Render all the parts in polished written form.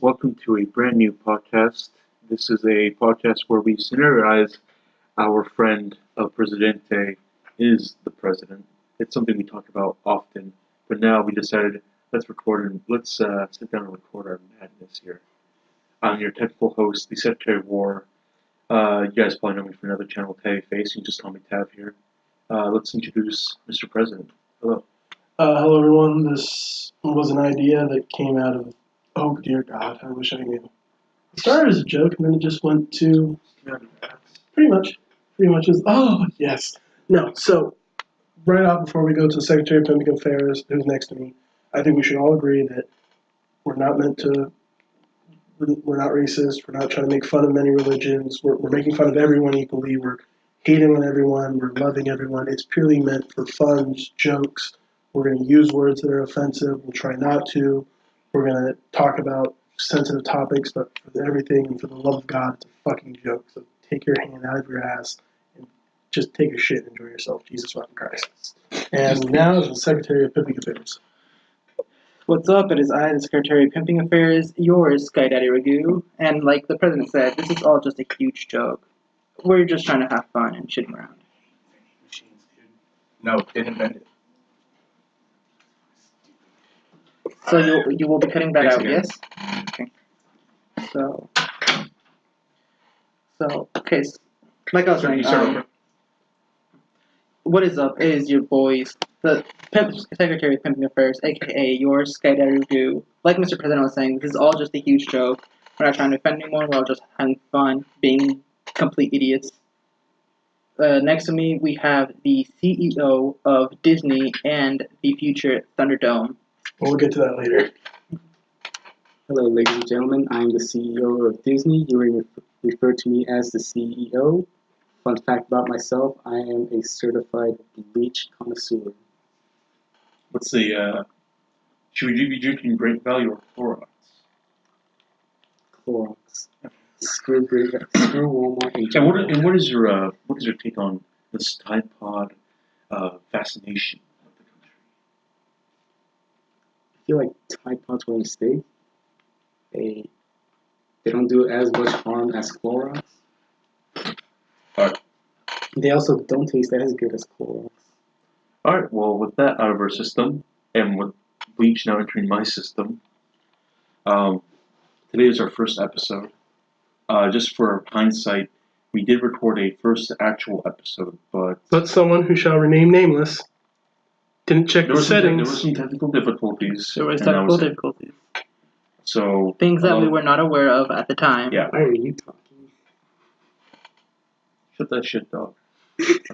Welcome to a brand new podcast. This is a podcast where we scenarize our friend El Presidente is the president. It's something we talk about often, but now we decided let's sit down and record our madness here. I'm your technical host, the Secretary of War. You guys probably know me from another channel, Tabby Face. You can just call me Tab here. Let's introduce Mr. President. Hello. Hello, everyone. This was an idea that came out of, oh dear God, I wish I knew. It started as a joke, and then it just went to pretty much is, oh, yes. No, so, right off before we go to the Secretary of Public Affairs, who's next to me, I think we should all agree that we're not racist, we're not trying to make fun of many religions, we're making fun of everyone equally, we're hating on everyone, we're loving everyone. It's purely meant for fun, jokes. We're going to use words that are offensive. We'll try not to. We're going to talk about sensitive topics, but for everything and for the love of God, it's a fucking joke. So take your hand out of your ass and just take a shit and enjoy yourself. Jesus fucking Christ. And now is the Secretary of Pimping Affairs. What's up? It is I, the Secretary of Pimping Affairs, yours, Sky Daddy Ragu. And like the President said, this is all just a huge joke. We're just trying to have fun and shitting around. No, didn't invent it. So you will be cutting that out, yes? Okay. Okay. Like I was saying, what is up? It is your boys, the Secretary of Pimping Affairs, aka yours, Sky Daddy Ragu. Like Mr. President was saying, this is all just a huge joke. We're not trying to offend anyone. We're all just having fun, being complete idiots. Next to me, we have the CEO of Disney and the future Thunderdome. We'll get to that later. Hello, ladies and gentlemen. I'm the CEO of Disney. You refer to me as the CEO. Fun fact about myself, I am a certified bleach connoisseur. What's the, should we be drinking Great Value or Clorox? Clorox. Screw Walmart. And what is your take on this Tide Pod fascination with the country? I feel like Tide Pods were a mistake. They don't do as much harm as Clorox. Alright. They also don't taste as good as Clorox. Alright, well, with that out of our system, and with bleach now entering my system, today is our first episode. Just for hindsight, we did record a first actual episode, but someone who shall remain nameless didn't check the settings. There were some technical difficulties. So Things that we were not aware of at the time. Yeah. Why are you talking? Shut that shit, dog.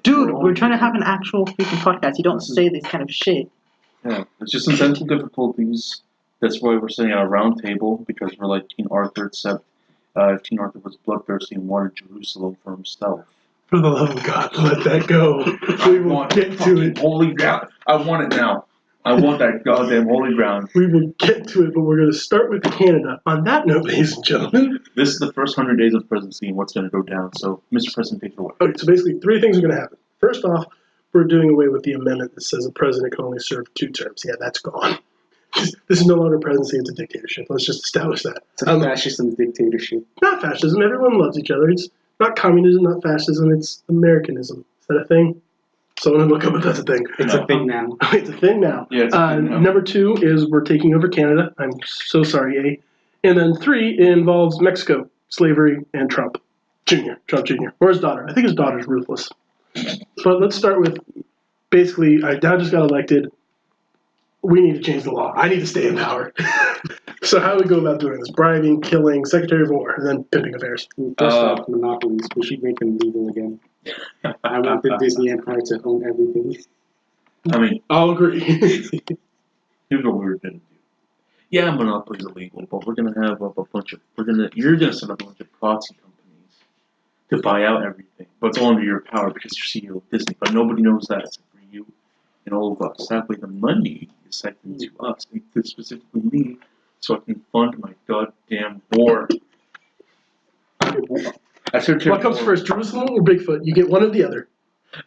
Dude, we're trying to have an actual freaking podcast. You don't say this kind of shit. Yeah, it's just some technical difficulties. That's why we're sitting at a round table, because we're like King Arthur, except King Arthur was bloodthirsty and wanted Jerusalem for himself. For the love of God, let that go. We will get to it. Holy ground. I want it now. I want that goddamn holy ground. We will get to it, but we're going to start with Canada. On that note, ladies and gentlemen. This is the first 100 days of presidency and what's going to go down. So, Mr. President, take it away. Okay, so basically 3 things are going to happen. First off, we're doing away with the amendment that says a president can only serve 2 terms. Yeah, that's gone. This is no longer presidency, it's a dictatorship. Let's just establish that. It's a fascism dictatorship. Not fascism. Everyone loves each other. It's not communism, not fascism. It's Americanism. Is that a thing? Someone look up if that's a thing. It's a thing now. It's a thing now. Yeah, it's a thing now. Number 2 is we're taking over Canada. I'm so sorry, A. And then 3 involves Mexico, slavery, and Trump Jr. Or his daughter. I think his daughter's ruthless. But let's start with, basically, our dad just got elected. We need to change the law. I need to stay in power. So how do we go about doing this? Bribing, killing, Secretary of War, and then pimping affairs. First off, monopolies. We should make them legal again. I want the Disney Empire to own everything. I mean, I'll agree. here's what we were going to do. Yeah, monopoly's illegal, but we're going to have a bunch of, you're going to set up a bunch of proxy companies to buy out everything. But it's all under your power because you're CEO of Disney. But nobody knows that except for you and all of us. Sadly, the money is second to us, to specifically me, so I can fund my goddamn war. What comes first, Jerusalem or Bigfoot? You get one or the other.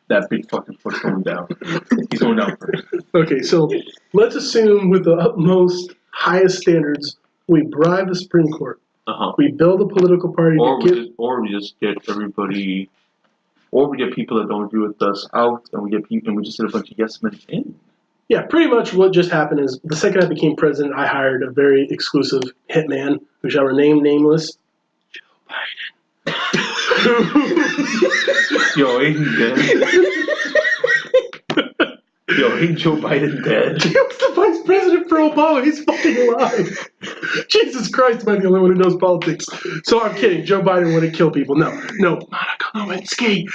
That big fucking foot's going down. He's going down first. Okay, so let's assume with the utmost, highest standards we bribe the Supreme Court. Uh-huh. We build a political party we just get everybody, or we get people that don't agree with us out, and we just get a bunch of yes men in. Yeah, pretty much what just happened is the second I became president, I hired a very exclusive hitman who shall remain nameless. Joe Biden. Yo, ain't he dead? Yo, ain't Joe Biden dead? He was the vice president for Obama. He's fucking alive. Jesus Christ, am I the only one who knows politics? So I'm kidding. Joe Biden wouldn't kill people. No, Monica Lewinsky.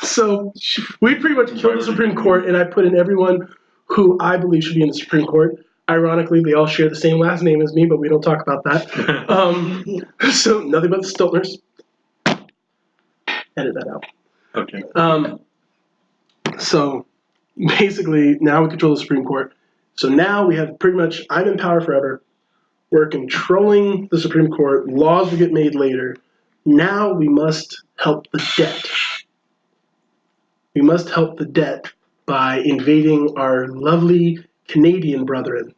So we pretty much killed the Supreme Court, and I put in everyone who I believe should be in the Supreme Court. Ironically, they all share the same last name as me, but we don't talk about that. So nothing but the Stiltners. Edit that out. Okay. So basically, now we control the Supreme Court. So now we have pretty much, I'm in power forever. We're controlling the Supreme Court. Laws will get made later. Now we must help the debt. We must help the debt by invading our lovely Canadian brethren.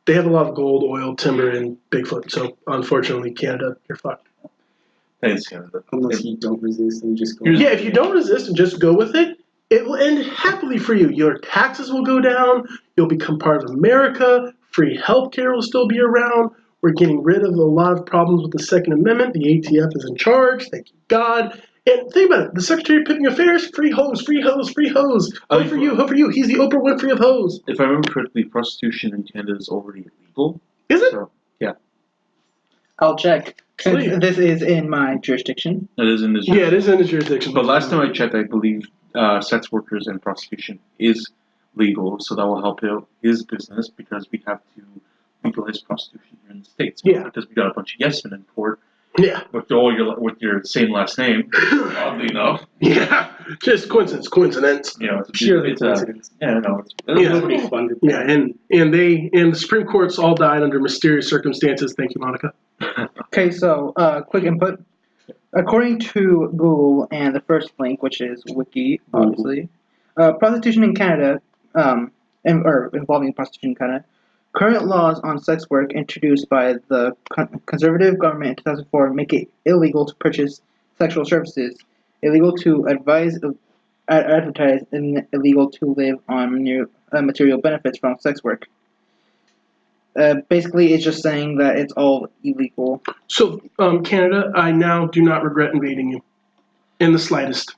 They have a lot of gold, oil, timber, and Bigfoot. So unfortunately, Canada, you're fucked. Thanks, Canada. Unless you don't resist and just go. Yeah, if you don't resist and just go with it, it will end happily for you. Your taxes will go down. You'll become part of America. Free healthcare will still be around. We're getting rid of a lot of problems with the Second Amendment. The ATF is in charge. Thank you, God. And think about it. The Secretary of Pimping Affairs, free hose, free hose, free hose. Hope for you, hope for you. He's the Oprah Winfrey of hose. If I remember correctly, prostitution in Canada is already illegal. Is it? So, yeah. I'll check. Sweet. This is in my jurisdiction. It is in this. Yeah, it is in his jurisdiction. But last time I checked, I believe sex workers and prostitution is legal, so that will help out his business because we have to legalize prostitution here in the States. Yeah. Because we got a bunch of yes men in court Yeah. with your same last name, oddly enough. Yeah. Just coincidence. You know, Purely it's coincidence. yeah, no, it's Yeah. Nobody funded. Yeah, and the Supreme Court's all died under mysterious circumstances. Thank you, Monica. Okay, so quick input. According to Google and the first link, which is Wiki, obviously, prostitution in Canada, involving prostitution in Canada, current laws on sex work introduced by the Conservative government in 2004 make it illegal to purchase sexual services, illegal to advertise, and illegal to live on material benefits from sex work. Basically, it's just saying that it's all illegal. So, Canada, I now do not regret invading you, in the slightest.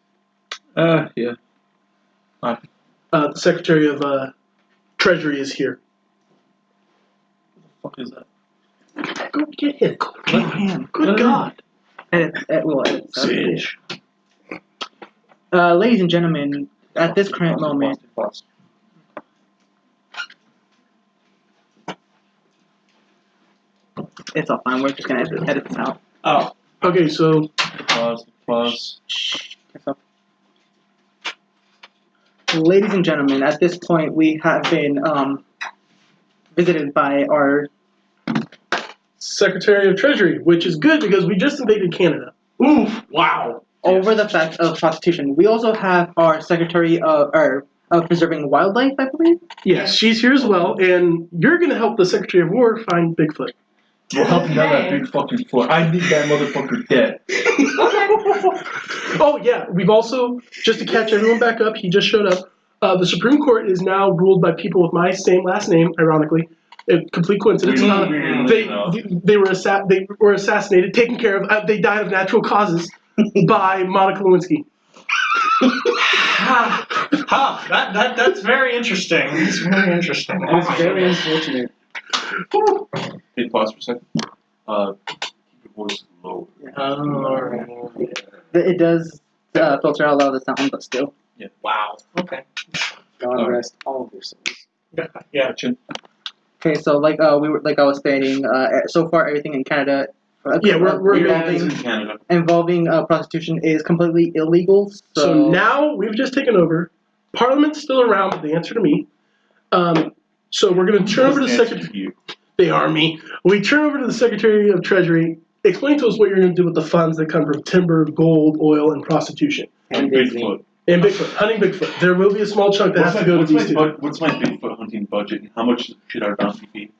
yeah. The Secretary of Treasury is here. What the fuck is that? Go get him. Go get him. Good God. We'll edit. Sage. Ladies and gentlemen, at this current moment, it's all fine. We're just gonna edit this out. Oh. Okay, so Pause. Ladies and gentlemen, at this point, we have been visited by our Secretary of Treasury, which is good because we just invaded Canada. Oof! Wow. over the fact of prostitution. We also have our Secretary of Preserving Wildlife, I believe. Yes, she's here as well, and you're going to help the Secretary of War find Bigfoot. We're helping out that big fucking foot. I need that motherfucker dead. Oh, yeah. We've also, just to catch everyone back up, he just showed up. The Supreme Court is now ruled by people with my same last name, ironically. A complete coincidence. They were assassinated, taken care of. They died of natural causes by Monica Lewinsky. That's very interesting. It's very interesting. It's very unfortunate. Hey, pause for a second. Keep your voice low. It does filter out a lot of the sound, but still. Yeah. Wow. Okay. God rest all of their souls. Yeah. Okay, so like I was stating, so far everything in Canada, we're in Canada. involving prostitution is completely illegal. So now we've just taken over. Parliament's still around, but they answer to me. So we're going to turn over to the Secretary. They are me. We turn over to the Secretary of Treasury. Explain to us what you're going to do with the funds that come from timber, gold, oil, and prostitution. And Bigfoot. And Bigfoot, hunting Bigfoot. There will be a small chunk that has to go to these two. What's my Bigfoot hunting budget, and how much should our bounty be?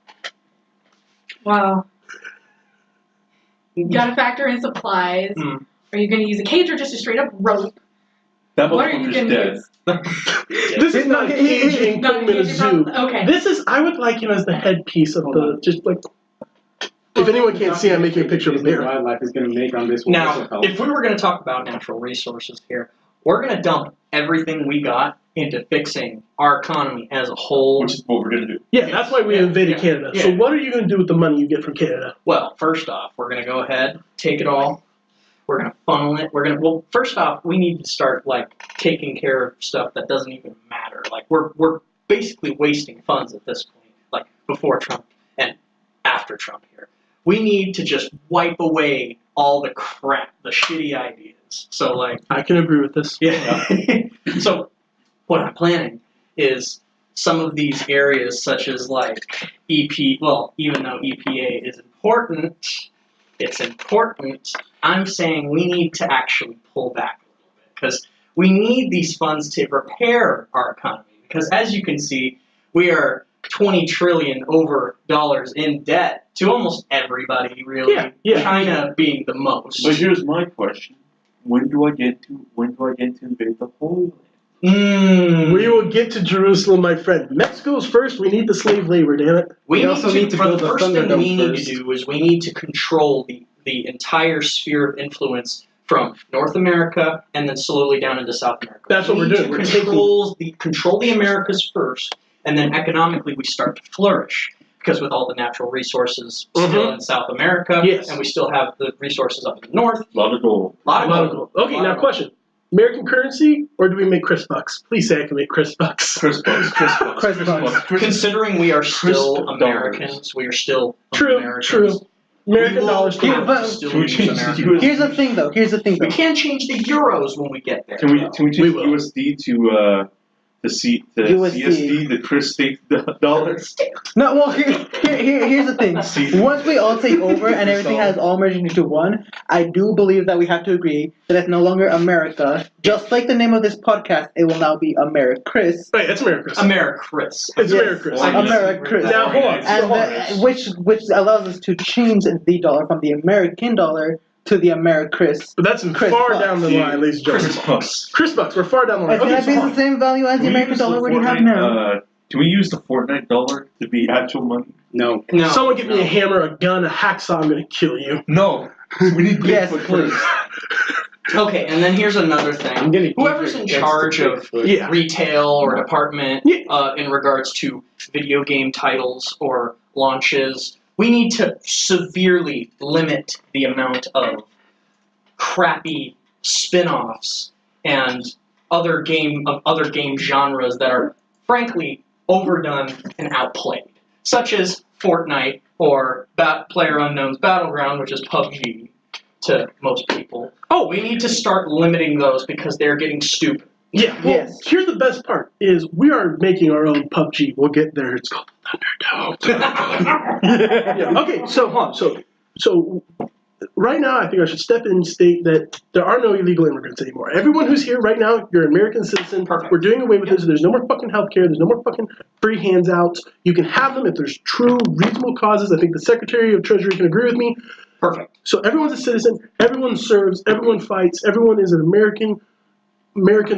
Wow. You gotta factor in supplies. Mm. Are you gonna use a cage or just a straight up rope? That What are you motherfucker's gonna dead. use? This is not a cage in Not a a cage, zoo. okay. This is, I would like him as the headpiece of Hold the, on. just like, if anyone can't see, I'm making a picture of a Disney bear. Wildlife is going to make on this one. Now, if we were going to talk about natural resources here, we're going to dump everything we got into fixing our economy as a whole. Which is what we're gonna do. Yeah, that's why we invaded Canada. So yeah. what are you going to do with the money you get from Canada? Well, first off, we're going to go ahead, take it all. We're going to funnel it. Well, first off, we need to start, taking care of stuff that doesn't even matter. We're basically wasting funds at this point, before Trump and after Trump here. We need to just wipe away all the crap, the shitty ideas. So, I can agree with this. yeah. So, what I'm planning is some of these areas, such as EP. Well, even though EPA is important, it's important. I'm saying we need to actually pull back a little bit because we need these funds to repair our economy. Because as you can see, we are $20 trillion dollars in debt to almost everybody, really. Yeah. China being the most. But here's my question: when do I get to invade the Holy Mm. We will get to Jerusalem, my friend. Mexico's first. We need the slave labor, damn it. We also need to build the the first thing Thunderdome we need first. to do is we need to control the entire sphere of influence from North America and then slowly down into South America. That's what we're doing. We We're need to control the Americas first, and then economically we start to flourish. Because with all the natural resources still in South America, Yes. and we still have the resources up in the north, A lot of gold. a lot of gold. Okay, now question. American currency, or do we make Chris bucks? Please say I can make Chris bucks. Chris bucks. Considering we are still Chris Americans, we are still True. Americans. American dollars. We Yeah, will but- still Can we use change American the US? Here's the thing, though. We can't change the euros when we get there. Can we though. change We the will. USD to the USD. CSD, the Chris State dollar? No, well, here's the thing. See. Once we all take over and everything has all merged into one, I do believe that we have to agree that it's no longer America. Just like the name of this podcast, it will now be AmeriChris. Wait, that's AmeriChris. AmeriChris. It's Yes. AmeriChris. AmeriChris. Now, hold on. And which allows us to change the dollar from the American dollar to the AmeriChris. But that's Chris far bucks. down the line, ladies and Chris gentlemen. bucks. Chris bucks, we're far down the line. It's gonna so be hold the on. same value as the Can we American use the dollar what do you have Fortnite, now. Can we use the Fortnite dollar to be actual money? No. No. Someone give me a hammer, a gun, a hacksaw, I'm gonna kill you. No. We need Yes, Bigfoot please. first. Okay, and then here's another thing. I'm gonna Whoever's in charge of Yeah. retail or department Yeah. in regards to video game titles or launches, we need to severely limit the amount of crappy spin-offs and other game genres that are frankly overdone and outplayed, such as Fortnite or PlayerUnknown's Battleground, which is PUBG to most people. Oh, we need to start limiting those because they're getting stupid. Yeah, well, Yes. here's the best part, is we are making our own PUBG. We'll get there. It's called Thunderdome. Yeah, okay, so hold on. So right now, I think I should step in and state that there are no illegal immigrants anymore. Everyone who's here right now, you're an American citizen. Perfect. We're doing away with this. There's no more fucking healthcare. There's no more fucking free handouts. You can have them if there's true, reasonable causes. I think the Secretary of Treasury can agree with me. Perfect. So everyone's a citizen. Everyone serves. Everyone fights. Everyone is an American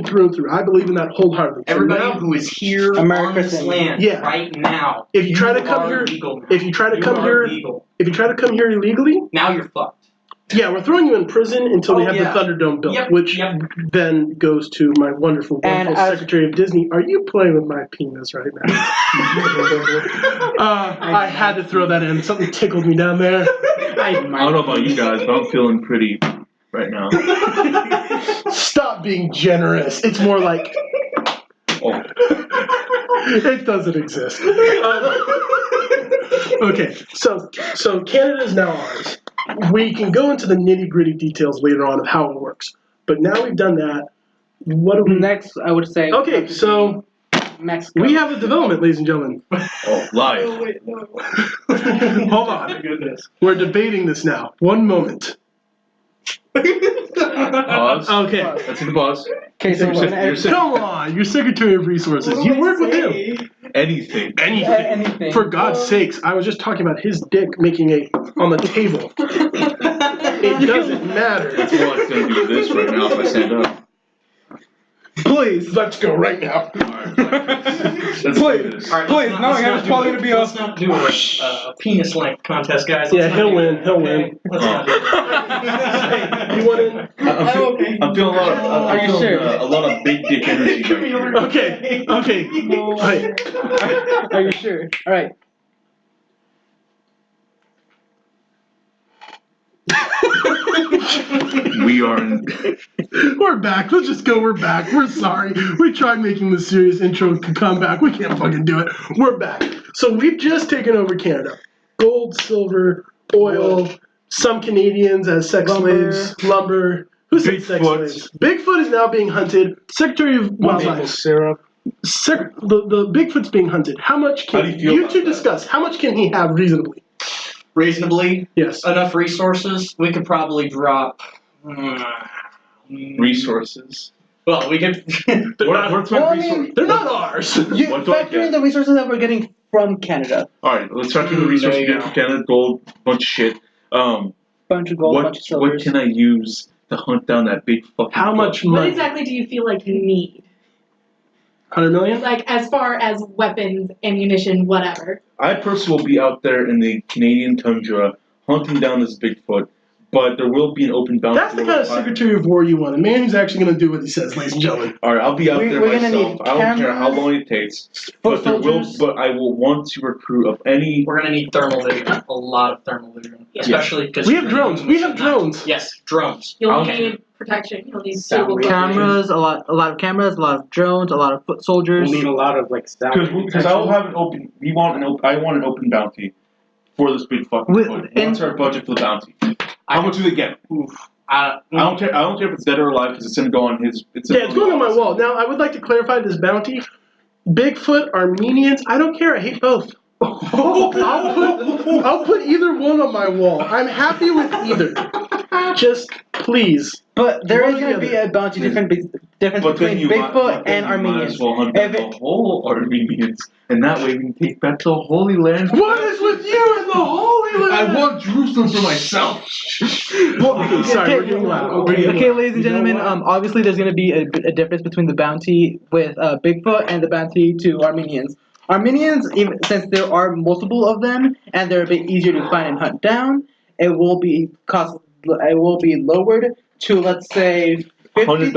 through and through. I believe in that wholeheartedly. So Everybody now, who is here America on this thing. land Yeah. right now, If you try to come are here- legal now. if you try to You come are here- legal. if you try to come here illegally, Now you're fucked. yeah, we're throwing you in prison until they Oh, have yeah. the Thunderdome built, Yep, which yep. then goes to my wonderful, And wonderful as- Secretary of Disney. Are you playing with my penis right now? I had to throw that in. Something tickled me down there. I don't know about you guys, but I'm feeling pretty right now. Stop being generous. It's more like Oh. it doesn't exist. Okay, so Canada is now ours. We can go into the nitty-gritty details later on of how it works. But now we've done that. What do we? Next, I would say. Okay, so Mexico. we have a development, ladies and gentlemen. Oh, live. Hold on. We're debating this now. One moment. Pause. Okay. That's in the pause. Okay, so we're gonna edit Come on, you're Secretary of Resources. You work with him. Anything. anything. For God's sakes, I was just talking about his dick making on the table. It doesn't matter. That's more like going to do this right now if I stand up. Please, let's go right now. Alright. Let's do this. All right, Please, no, let's it's probably gonna be let's not do a penis length contest, guys. Yeah, Let's not he'll do win. that, He'll okay? win. Let's not do that. Hey, you want in? I'm feeling a lot of. Are you sure? A lot of big dick energy right here. Okay. Right. Are you sure? All right. We are in. We're back. Let's just go. We're back. We're sorry. We tried making the serious intro to come back. We can't fucking do it. We're back. So we've just taken over Canada. Gold, silver, oil, some Canadians as sex slaves, lumber. Who said sex Bigfoot. slaves? Bigfoot is now being hunted. Secretary of Maple Wildlife. syrup. The Bigfoot's being hunted. How much How can do you feel you about two that? discuss? How much can he have reasonably? Reasonably, Yes. enough resources. We could probably drop. Resources. Well, we could. What's my Well, I resource? mean- They're not ours. You What do I factor in get? the resources that we're getting from Canada. Alright, let's start with the resources there we you get from Canada. Gold, bunch of shit. Bunch of gold, bunch of What silvers. can I use to hunt down that big fucking. How much What money? exactly do you feel like you need? 100 million? Like, as far as weapons, ammunition, whatever. I personally will be out there in the Canadian tundra hunting down this Bigfoot, but there will be an open bounty. That's the kind of Secretary of War you want. A man who's actually going to do what he says, ladies and gentlemen. All right, I'll be out there We're gonna myself. need I don't care how cameras, long it takes, foot but there will. soldiers. But I will want to recruit of any. We're gonna need thermal vision. A lot of thermal vision, Yeah. especially because We have drones. We have drones. Yes, drones. You'll Okay. need protection. You'll need Sound suitable wave. clothing. Cameras, a lot of cameras, a lot of drones, a lot of foot soldiers. We'll need a lot of like salary Because I'll have an open. We want an open. I want an open bounty for this big fucking With- foot. and- What's our budget for the bounty? How much do they get? I don't care. I don't care if it's dead or alive because it's gonna go on his. Yeah, it's going on my wall. Now, I would like to clarify this bounty. Bigfoot, Armenians, I don't care. I hate both. I'll put either one on my wall. I'm happy with either. Just please. But there One is or going to the be a bunch of difference But then between you Bigfoot and might Armenians. as well hunt down If it- the whole Armenians, and that way we can take back the Holy Land. What is with you and the Holy Land? I want Jerusalem for myself. Well, okay, sorry, we're getting loud. Okay, ladies and You know gentlemen, what? obviously there's going to be a difference between the bounty with Bigfoot and the bounty to Armenians. Armenians, even since there are multiple of them and they're a bit easier to find and hunt down, it will be lowered to, let's say, $100.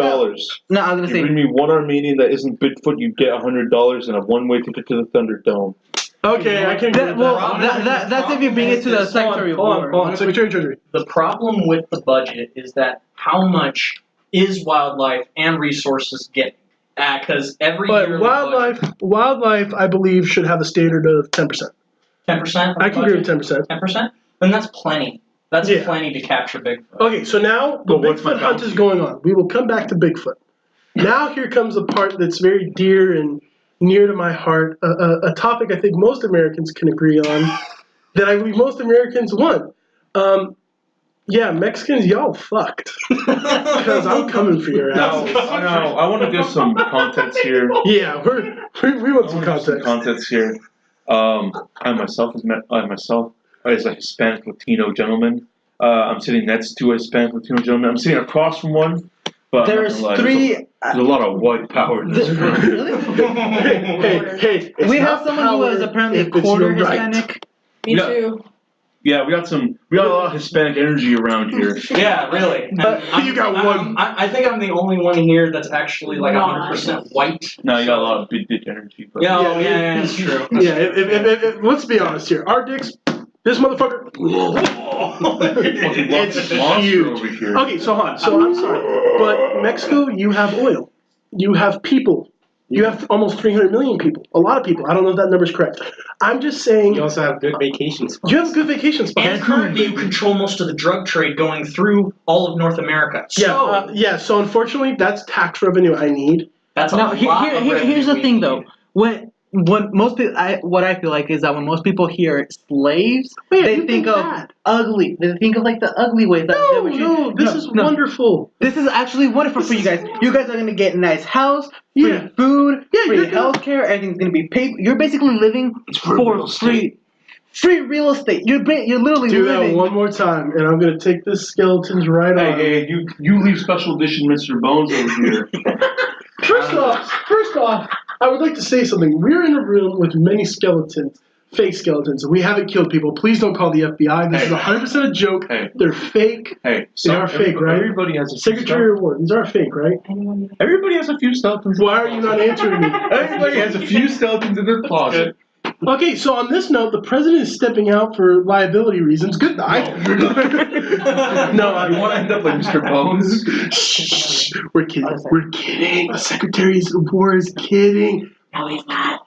No, I was You going to say bring me one Armenian that isn't Bigfoot, you get $100 and a one-way ticket to the Thunderdome. Okay, I can agree with that. that's if you bring it to the Secretary of War. Secretary of Treasury. The problem with the budget is that how much is wildlife and resources getting? Because every But year wildlife, I believe, should have a standard of 10%. 10%. I can agree with 10%. 10%. Then that's plenty. That's Yeah. plenty to capture Bigfoot. Okay, so now the But what's my Bigfoot hunt bounty? is going on. We will come back to Bigfoot. Now here comes the part that's very dear and near to my heart, a topic I think most Americans can agree on, that I believe most Americans want. Yeah, Mexicans, y'all fucked. Because I'm coming for your Now, asses. I want to give some context here. Yeah, we want some context. Context here. I myself, as a Hispanic Latino gentleman, I'm sitting next to a Hispanic Latino gentleman. I'm sitting across from one, but I'm not There's gonna lie, three. There's a lot of white power in this room. Hey, it's We have not someone who is power apparently a if it's quarter your right. Hispanic. Me Yeah. too. Yeah, we got a lot of Hispanic energy around here. Yeah, really. But you got one. I think I'm the only one here that's actually like Not. 100% white. Now you got a lot of big dick energy. But Yeah, Yeah, yeah, that's true. Yeah, if, let's be honest here. Our dicks, this motherfucker, Fucking it's monster huge. over here. Okay, so I'm sorry, but Mexico, you have oil, you have people, you have almost 300 million people, a lot of people. I don't know if that number's correct. I'm just saying, You also have good vacation spots. you have a good vacation spot. And currently, you control most of the drug trade going through all of North America. So So unfortunately, that's tax revenue I need. that's a Now, lot of here's the revenue thing, we though. need. When what I feel like is that when most people hear slaves, they think of bad. ugly. They think of like the ugly ways. No, this is wonderful. This is actually wonderful for you guys. You guys are gonna get a nice house, free Yeah. food, Yeah, free you're gonna- healthcare. Everything's gonna be paid. You're basically living for free real estate. You're literally Do living. that one more time, and I'm gonna take this skeleton's right on. Hey, you leave special edition Mr. Bones over here. First off, I would like to say something. We're in a room with many skeletons, fake skeletons. We haven't killed people. Please don't call the FBI. This is 100% a joke. Hey. They're fake. Hey, They are fake, right? Everybody has a Secretary of War. These are fake, right? Everybody has a few skeletons. Why are you not answering me? Everybody has a few skeletons in their closet. Okay, so on this note, the president is stepping out for liability reasons. Good night. No, You want to end up like Mr. Bones? Shh, we're kidding. We're kidding. The Secretary of War is kidding. No, he's not.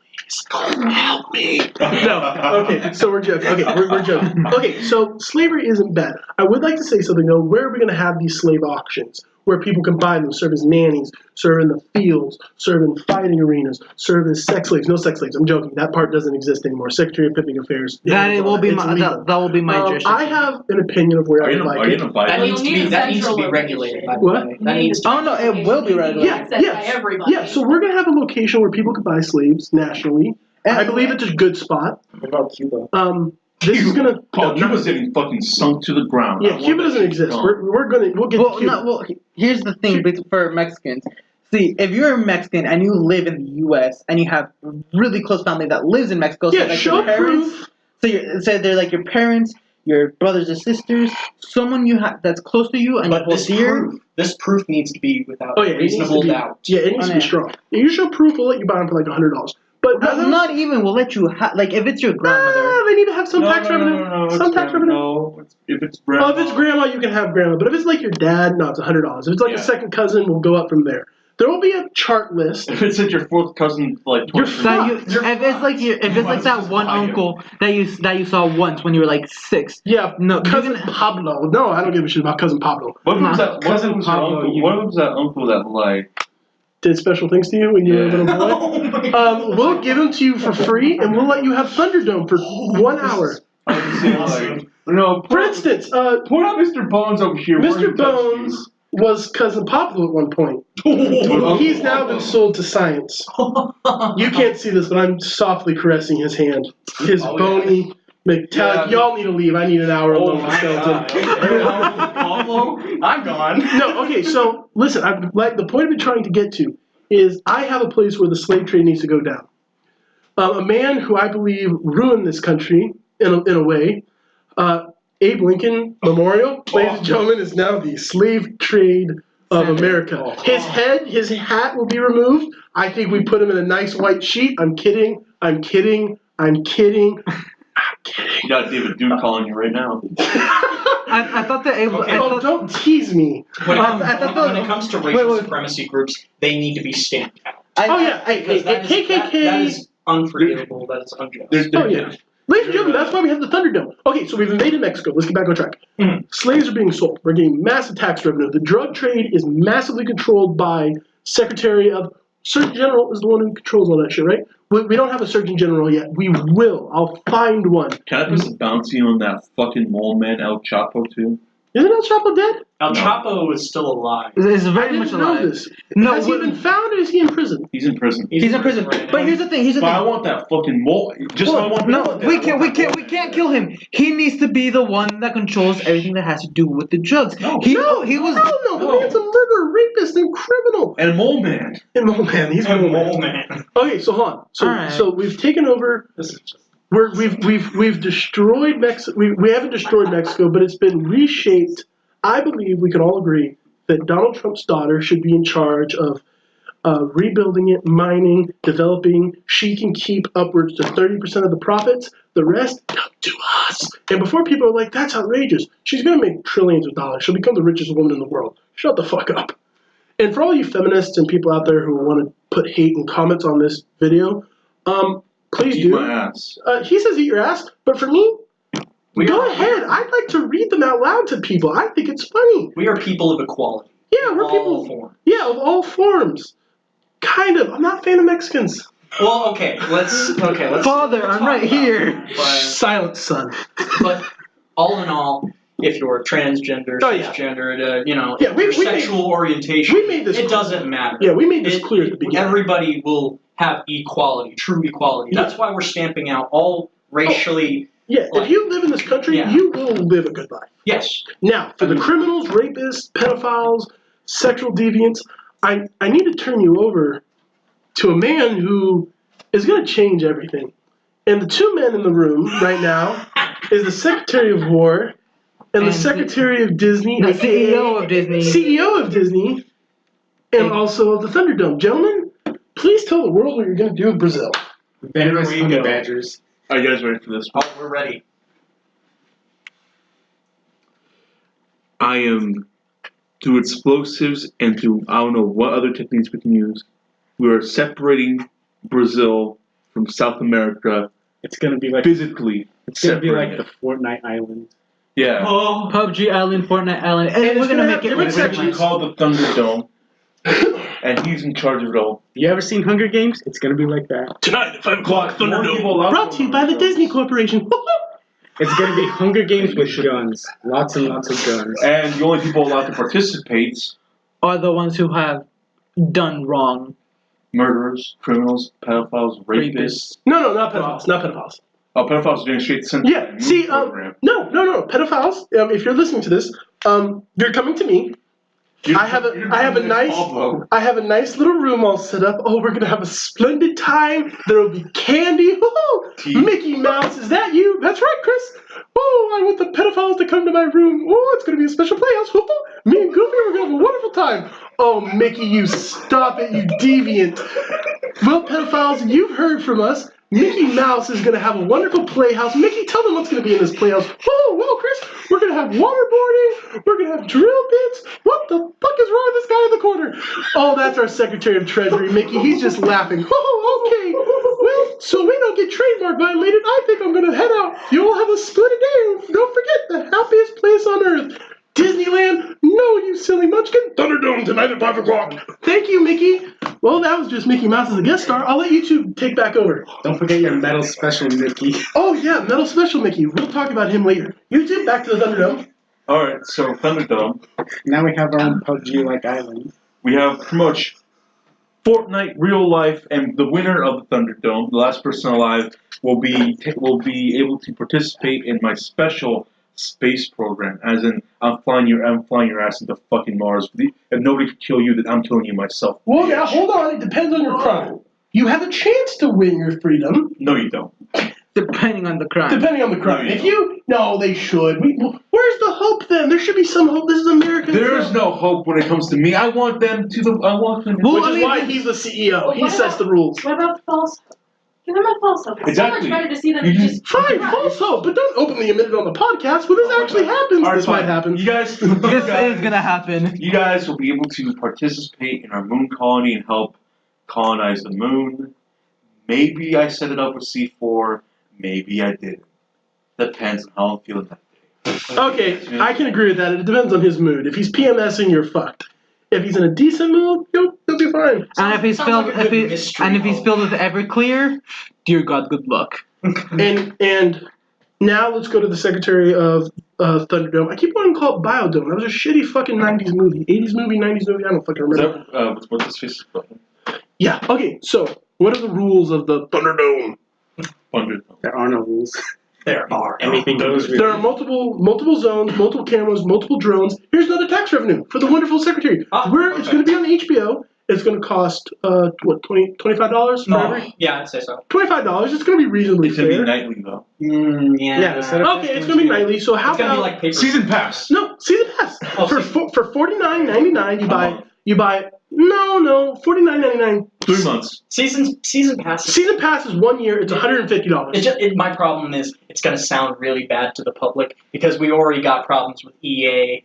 Help me. No. Okay, so we're joking. Okay, we're joking. Okay, so slavery isn't bad. I would like to say something though. Where are we going to have these slave auctions? Where people can buy them, serve as nannies, serve in the fields, serve in fighting arenas, serve as sex slaves. No sex slaves. I'm joking. That part doesn't exist anymore. Secretary of Pimping Affairs. That will be it's my illegal. that will be my jurisdiction. I have an opinion of where I would like it. That needs to be Central regulated. By the What? way. That needs to. Oh no, it will be regulated. Yeah, Accessed yes. by everybody. Yeah, so we're going to have a location where people can buy slaves nationally. I believe it's a good spot. What about Cuba? This is gonna. Oh, Cuba's getting fucking sunk to the ground. Yeah, Cuba doesn't exist. We'll get to Cuba. Well, here's the thing for Mexicans. See, if you're a Mexican and you live in the U.S. and you have really close family that lives in Mexico, Yeah, so like show your parents, proof. so they're like your parents, your brothers or sisters, someone you have that's close to you and you But hold dear. this proof needs to be without Oh yeah, it needs to reasonable be. doubt. Yeah, it needs to be strong. You show proof. We'll let you buy them for like $100. But Not even. We'll let you like if it's your grandmother. they need to have some tax revenue. Some tax revenue. No, if it's grandma. Oh, if it's grandma, you can have grandma. But if it's like your dad, no, it's $100. If it's like a second cousin, we'll go up from there. There will be a chart list. If it's like your fourth cousin, like You're 23. fucked. If it's like that one uncle that you saw once when you were like 6. Yeah, No, cousin Pablo. No, I don't give a shit about cousin Pablo. What was that? Cousin Pablo, What was that uncle that like? Did special things to you when you were a little boy? Oh my God. We'll give them to you for free, and we'll let you have Thunderdome for 1 hour. No, For instance, point out Mr. Bones over here. Mr. Bones was cousin Pablo at one point. He's now been sold to science. You can't see this, but I'm softly caressing his hand. His bony, metallic. Y'all need to leave. I need an hour alone with skeleton. Pablo, I'm gone. No, okay, so listen, the point I'm trying to get to is I have a place where the slave trade needs to go down. A man who I believe ruined this country in a way, Abe Lincoln Memorial, ladies and gentlemen, is now the slave trade of America. His hat will be removed. I think we put him in a nice white sheet. I'm kidding. You got David Duke calling you right now. I thought that Abe. Okay. I Oh, thought, don't tease me. When I it comes to wait, racial wait. supremacy groups, they need to be stamped out. Oh yeah, Because that is unforgivable. That is unjust. Oh yeah. Ladies and gentlemen, that's why we have the Thunderdome. Okay, so we've invaded Mexico. Let's get back on track. Slaves are being sold. We're getting massive tax revenue. The drug trade is massively controlled by Surgeon General is the one who controls all that shit, right? We don't have a Surgeon General yet. We will. I'll find one. Can I put some bounty on that fucking mole man El Chapo too? Isn't El Chapo dead? El Chapo is still alive. it's I very didn't much know alive. this. No, Has he been found or is he in prison? He's in prison. He's in prison. right But now. here's the thing. But I want that fucking mole. No, we can't kill him. He needs to be the one that controls everything that has to do with the drugs. No, he was. No, the man's a murderer, rapist, and criminal. And mole man. And Mole Man, he's Mole Man. man. Okay, so hold on. Alright. So we've taken over. This is just. We've destroyed Mexico. We haven't destroyed Mexico, but it's been reshaped. I believe we can all agree that Donald Trump's daughter should be in charge of rebuilding it, mining, developing. She can keep upwards to 30% of the profits. The rest, come to us. And before people are like, that's outrageous, she's going to make trillions of dollars. She'll become the richest woman in the world. Shut the fuck up. And for all you feminists and people out there who want to put hate in comments on this video, please Eat do. my ass. He says eat your ass, but for me, go are- ahead. I'd like to read them out loud to people. I think it's funny. We are people of equality. Yeah, we're All people. forms. Yeah, of all forms. Kind of. I'm not a fan of Mexicans. Well, okay, let's. Father, I'm right here. But, Silence, son. but all in all, if you're transgender, Oh, yeah. cisgender, your we sexual orientation, we made this it clear. doesn't matter. Yeah, we made this clear at the beginning. Everybody will have equality, true equality. Yeah. That's why we're stamping out all racially. Yeah, if you live in this country, you will live a good life. Yes. Now, for the criminals, rapists, pedophiles, sexual deviants, I need to turn you over to a man who is going to change everything. And the two men in the room right now is the Secretary of War and the Secretary of Disney. The CEO of Disney. CEO of Disney, and also of the Thunderdome. Gentlemen, please tell the world what you're going to do in Brazil. Venomous we honey go. badgers. Are you guys ready for this? Oh, we're ready. I am, through explosives and through I don't know what other techniques we can use, we are separating Brazil from South America It's gonna be like physically. it's gonna be like separating the Fortnite Island. Yeah. Oh, PUBG Island, Fortnite Island, and And we're it's gonna gonna make have it different It's like actually called the Thunderdome, and he's in charge of it all. You ever seen Hunger Games? It's gonna be like that. Tonight at 5 o'clock, More Thunderdome. people allowed Brought to you by the Disney Corporation. It's gonna be Hunger Games with guns. Lots and lots of guns. And the only people allowed to participate: are the ones who have done wrong. murderers, criminals, pedophiles, rapists. No, not pedophiles. Not pedophiles. Oh, pedophiles are doing straight to center. Yeah, see, program. no, pedophiles. If you're listening to this, you're coming to me. I have a nice little room all set up. Oh, we're gonna have a splendid time. There will be candy. Woo-hoo! Mickey Mouse, is that you? That's right, Chris. Oh, I want the pedophiles to come to my room. Oh, it's gonna be a special playhouse. Woo-hoo! Me and Goofy, we're gonna have a wonderful time. Oh, Mickey, you stop it, you deviant. Well, pedophiles, you've heard from us. Mickey Mouse is going to have a wonderful playhouse. Mickey, tell them what's going to be in this playhouse. Oh, well, Chris, we're going to have waterboarding. We're going to have drill bits. What the fuck is wrong with this guy in the corner? Oh, that's our Secretary of Treasury, Mickey. He's just laughing. Oh, okay. Well, so we don't get trademark violated, I think I'm going to head out. You'll have a splendid day. Don't forget the happiest place on earth. Disneyland? No, you silly munchkin. Thunderdome tonight at 5 o'clock. Thank you, Mickey. Well, that was just Mickey Mouse as a guest star. I'll let you two take back over. Don't forget your metal special, Mickey. Oh, yeah, Metal Special Mickey. We'll talk about him later. You two, back to the Thunderdome. Alright, so Thunderdome, Now we have our own PUBG-like island. we have pretty much Fortnite, real life, and the winner of the Thunderdome, the last person alive, will be able to participate in my special space program. As in, I'm flying your ass into fucking Mars. If nobody can kill you, then I'm killing you myself. Well, now, hold on. It depends on your crime. You have a chance to win your freedom, No, you don't. Depending on the crime. depending on the crime. No, No, they should. Where's the hope then? There should be some hope. This is America. There is no hope when it comes to me. I want them. Well, Which I is mean, why he's the CEO. He sets the rules. What about false hope? Give them a false hope. It's Exactly. so much better to see them You just. Fine, false hope, but don't openly admit it on the podcast. When this actually happens, Alright, this might fine. happen. You guys, This is gonna happen. you guys will be able to participate in our moon colony and help colonize the moon. Maybe I set it up with C4. Maybe I didn't. Depends on how I'm feeling that day. Okay, I can agree with that. It depends on his mood. If he's PMSing, you're fucked. If he's in a decent mood, he'll be fine. And if he's Sounds filled, like a good mystery and if he's novel. filled with Everclear, dear God, good luck. And now let's go to the Secretary of Thunderdome. I keep wanting to call it Biodome. That was a shitty fucking 90s movie. 80s movie, 90s movie, I don't fucking Is remember. that what's this face? Yeah, okay, so what are the rules of the Thunderdome? Thunderdome. There are no rules. There are. Anything goes. There are multiple zones, multiple cameras, multiple drones. Here's another tax revenue for the wonderful Secretary. It's going to be on HBO. It's going to cost, $25 for every? Yeah, I'd say so. $25. It's going to be reasonably It's gonna be fair. nightly though. Yeah. the setup Okay, it's going to be nightly. So how It's gonna be about like paper. Season pass. no season pass Oh, for $49.99? You buy $49.99. 3 months. Season passes. Season pass is 1 year. It's $150. My problem is it's going to sound really bad to the public because we already got problems with EA,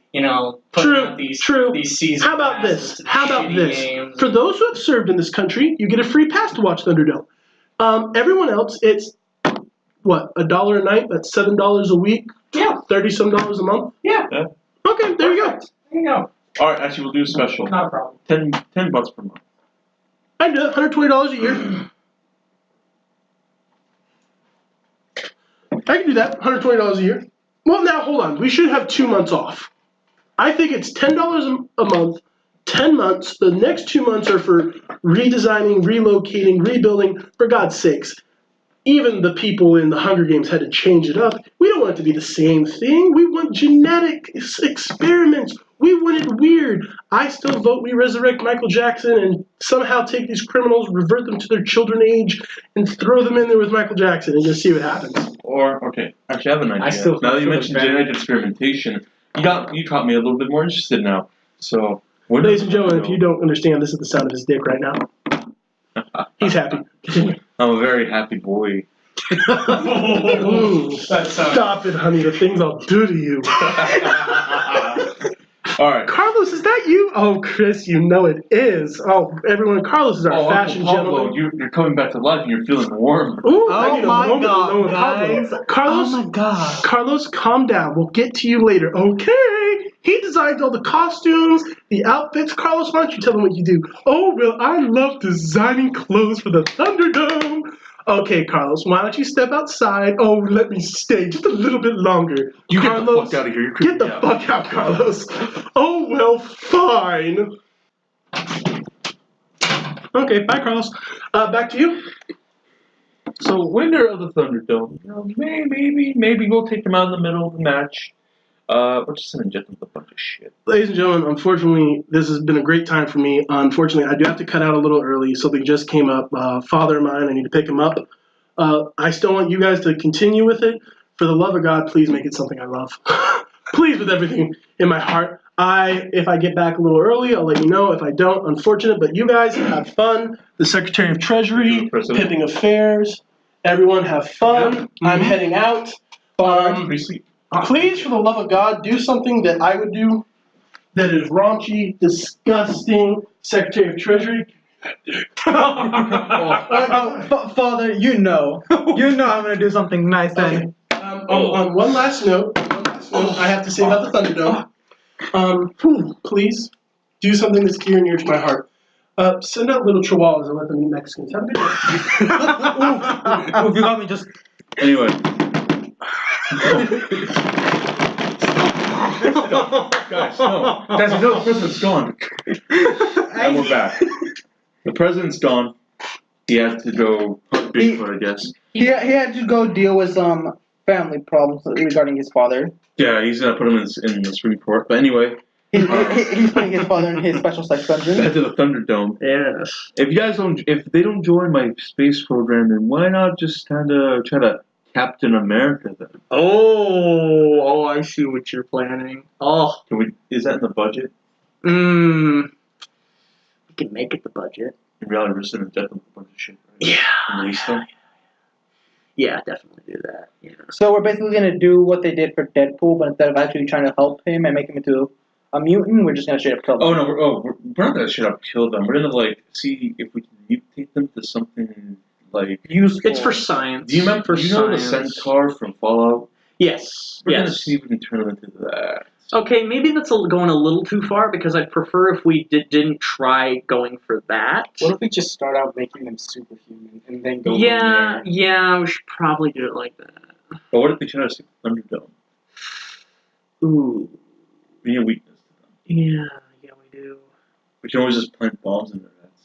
putting out these season How about passes this? to How about shitty this? games. For those who have served in this country, you get a free pass to watch Thunderdome. Everyone else, it's what, $1 a night? That's $7 a week. Yeah. $30-some a month. Yeah. Okay, there you go. There you go. All right, actually, we'll do a special. Not a problem. $10 per month. I do it. $120 a year. I can do that. $120 a year. Well, now hold on. We should have 2 months off. I think it's $10 a month, 10 months. The next 2 months are for redesigning, relocating, rebuilding. For God's sakes, even the people in the Hunger Games had to change it up. We don't want it to be the same thing. We want genetic experiments. We want it weird. I still vote we resurrect Michael Jackson and somehow take these criminals, revert them to their children age, and throw them in there with Michael Jackson and just see what happens. Or, okay, actually, I have an idea. I still Now that you feel mentioned bad. genetic experimentation, you caught me a little bit more interested now. So, what Ladies and gentlemen, if you don't understand, this is the sound of his dick right now. He's happy. Continue. I'm a very happy boy. Ooh, stop it, honey. The things I'll do to you. All right. Carlos, is that you? Oh, Chris, you know it is. Oh, everyone, Carlos is our fashion Uncle Pablo, gentleman. you're coming back to life and you're feeling warm. Ooh, I Oh need a my moment God, alone with guys. Pablo. Carlos, Oh my God. Carlos, calm down. We'll get to you later. Okay. He designs all the costumes, the outfits. Carlos, why don't you tell them what you do? Oh, well, I love designing clothes for the Thunderdome. Okay, Carlos, why don't you step outside? Oh, let me stay just a little bit longer. You Carlos, get the fuck out of here. You're get creeping the me out. fuck out, Carlos. Oh, well, fine. Okay, bye, Carlos. Back to you. So, winner of the Thunderdome. You know, maybe we'll take them out in the middle of the match. We're just gonna inject them with a bunch of shit. Ladies and gentlemen, unfortunately, this has been a great time for me. Unfortunately, I do have to cut out a little early. Something just came up. Father of mine, I need to pick him up. I still want you guys to continue with it. For the love of God, please make it something I love. Please, with everything in my heart. If I get back a little early, I'll let you know. If I don't, unfortunate. But you guys have fun. The Secretary of Treasury, Pipping Affairs, everyone have fun. I'm heading out. Pretty sweet. Please, for the love of God, do something that I would do that is raunchy, disgusting. Secretary of Treasury. Father, you know I'm gonna do something nice then. On one last note, I have to say about the Thunderdome. Please do something that's dear and near to my heart. Send out little chihuahuas and let them eat Mexicans. Have a good day. Ooh, you got me just. Anyway. Guys, no. Guys, you know the president's gone. And we're back. The president's gone. He had to go hunt Bigfoot, I guess. He had to go deal with some family problems regarding his father. Yeah, he's gonna put him in the Supreme Court. But anyway, He's putting his father in his special sex dungeon. back to the Thunderdome. Yes. If they don't join my space program, then why not just kind of try to Captain America then? Oh, I see what you're planning. Oh, Is that in the budget? we can make it the budget. In reality, we're just gonna inject them with a bunch of shit. Right? Yeah. And release them? Yeah, definitely do that. Yeah. So we're basically gonna do what they did for Deadpool, but instead of actually trying to help him and make him into a mutant, we're just gonna straight up kill him. Oh no, we're not gonna straight up kill them. We're gonna see if we can mutate them to something like Useful. It's for science. Do you remember? For You know the science. centaur from Fallout? Yes. We're gonna Yes. see if we can turn them into that. Okay, maybe that's going a little too far because I'd prefer if we didn't try going for that. What if we just start out making them superhuman and then go Yeah, from there? yeah, we should probably do it like that. But what if they try to stick the Thunderdome? Ooh. We need a weakness to them. Yeah, we do. We can always just plant bombs in their heads.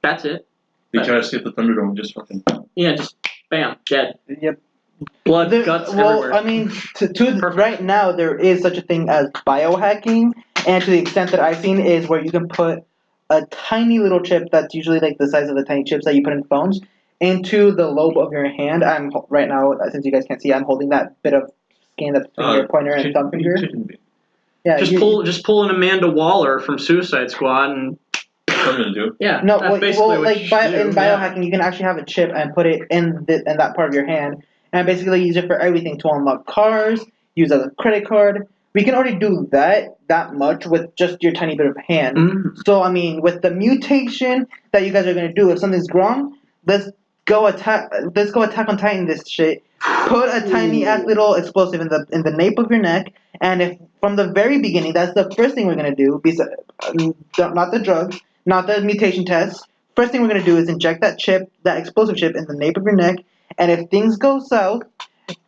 That's it. They try to stick the Thunderdome and just fucking. Yeah, just bam, dead. Yep. Blood, guts well, everywhere. I mean, right now there is such a thing as biohacking, and to the extent that I've seen is where you can put a tiny little chip that's usually like the size of the tiny chips that you put in phones into the lobe of your hand. I'm right now, since you guys can't see, I'm holding that bit of skin that's between your pointer and thumb finger. Yeah, just pull an Amanda Waller from Suicide Squad and That's what I'm gonna do. yeah. No, that's well, basically what like you should do, in biohacking, you can actually have a chip and put it in that part of your hand, and basically use it for everything to unlock cars, use as a credit card. We can already do that much with just your tiny bit of hand. Mm. So I mean, with the mutation that you guys are gonna do, if something's wrong, let's go attack on Titan this shit. Put a tiny ass little explosive in the nape of your neck, and if from the very beginning, that's the first thing we're gonna do. Not the drugs, not the mutation tests. First thing we're gonna do is inject that explosive chip, in the nape of your neck, and if things go south,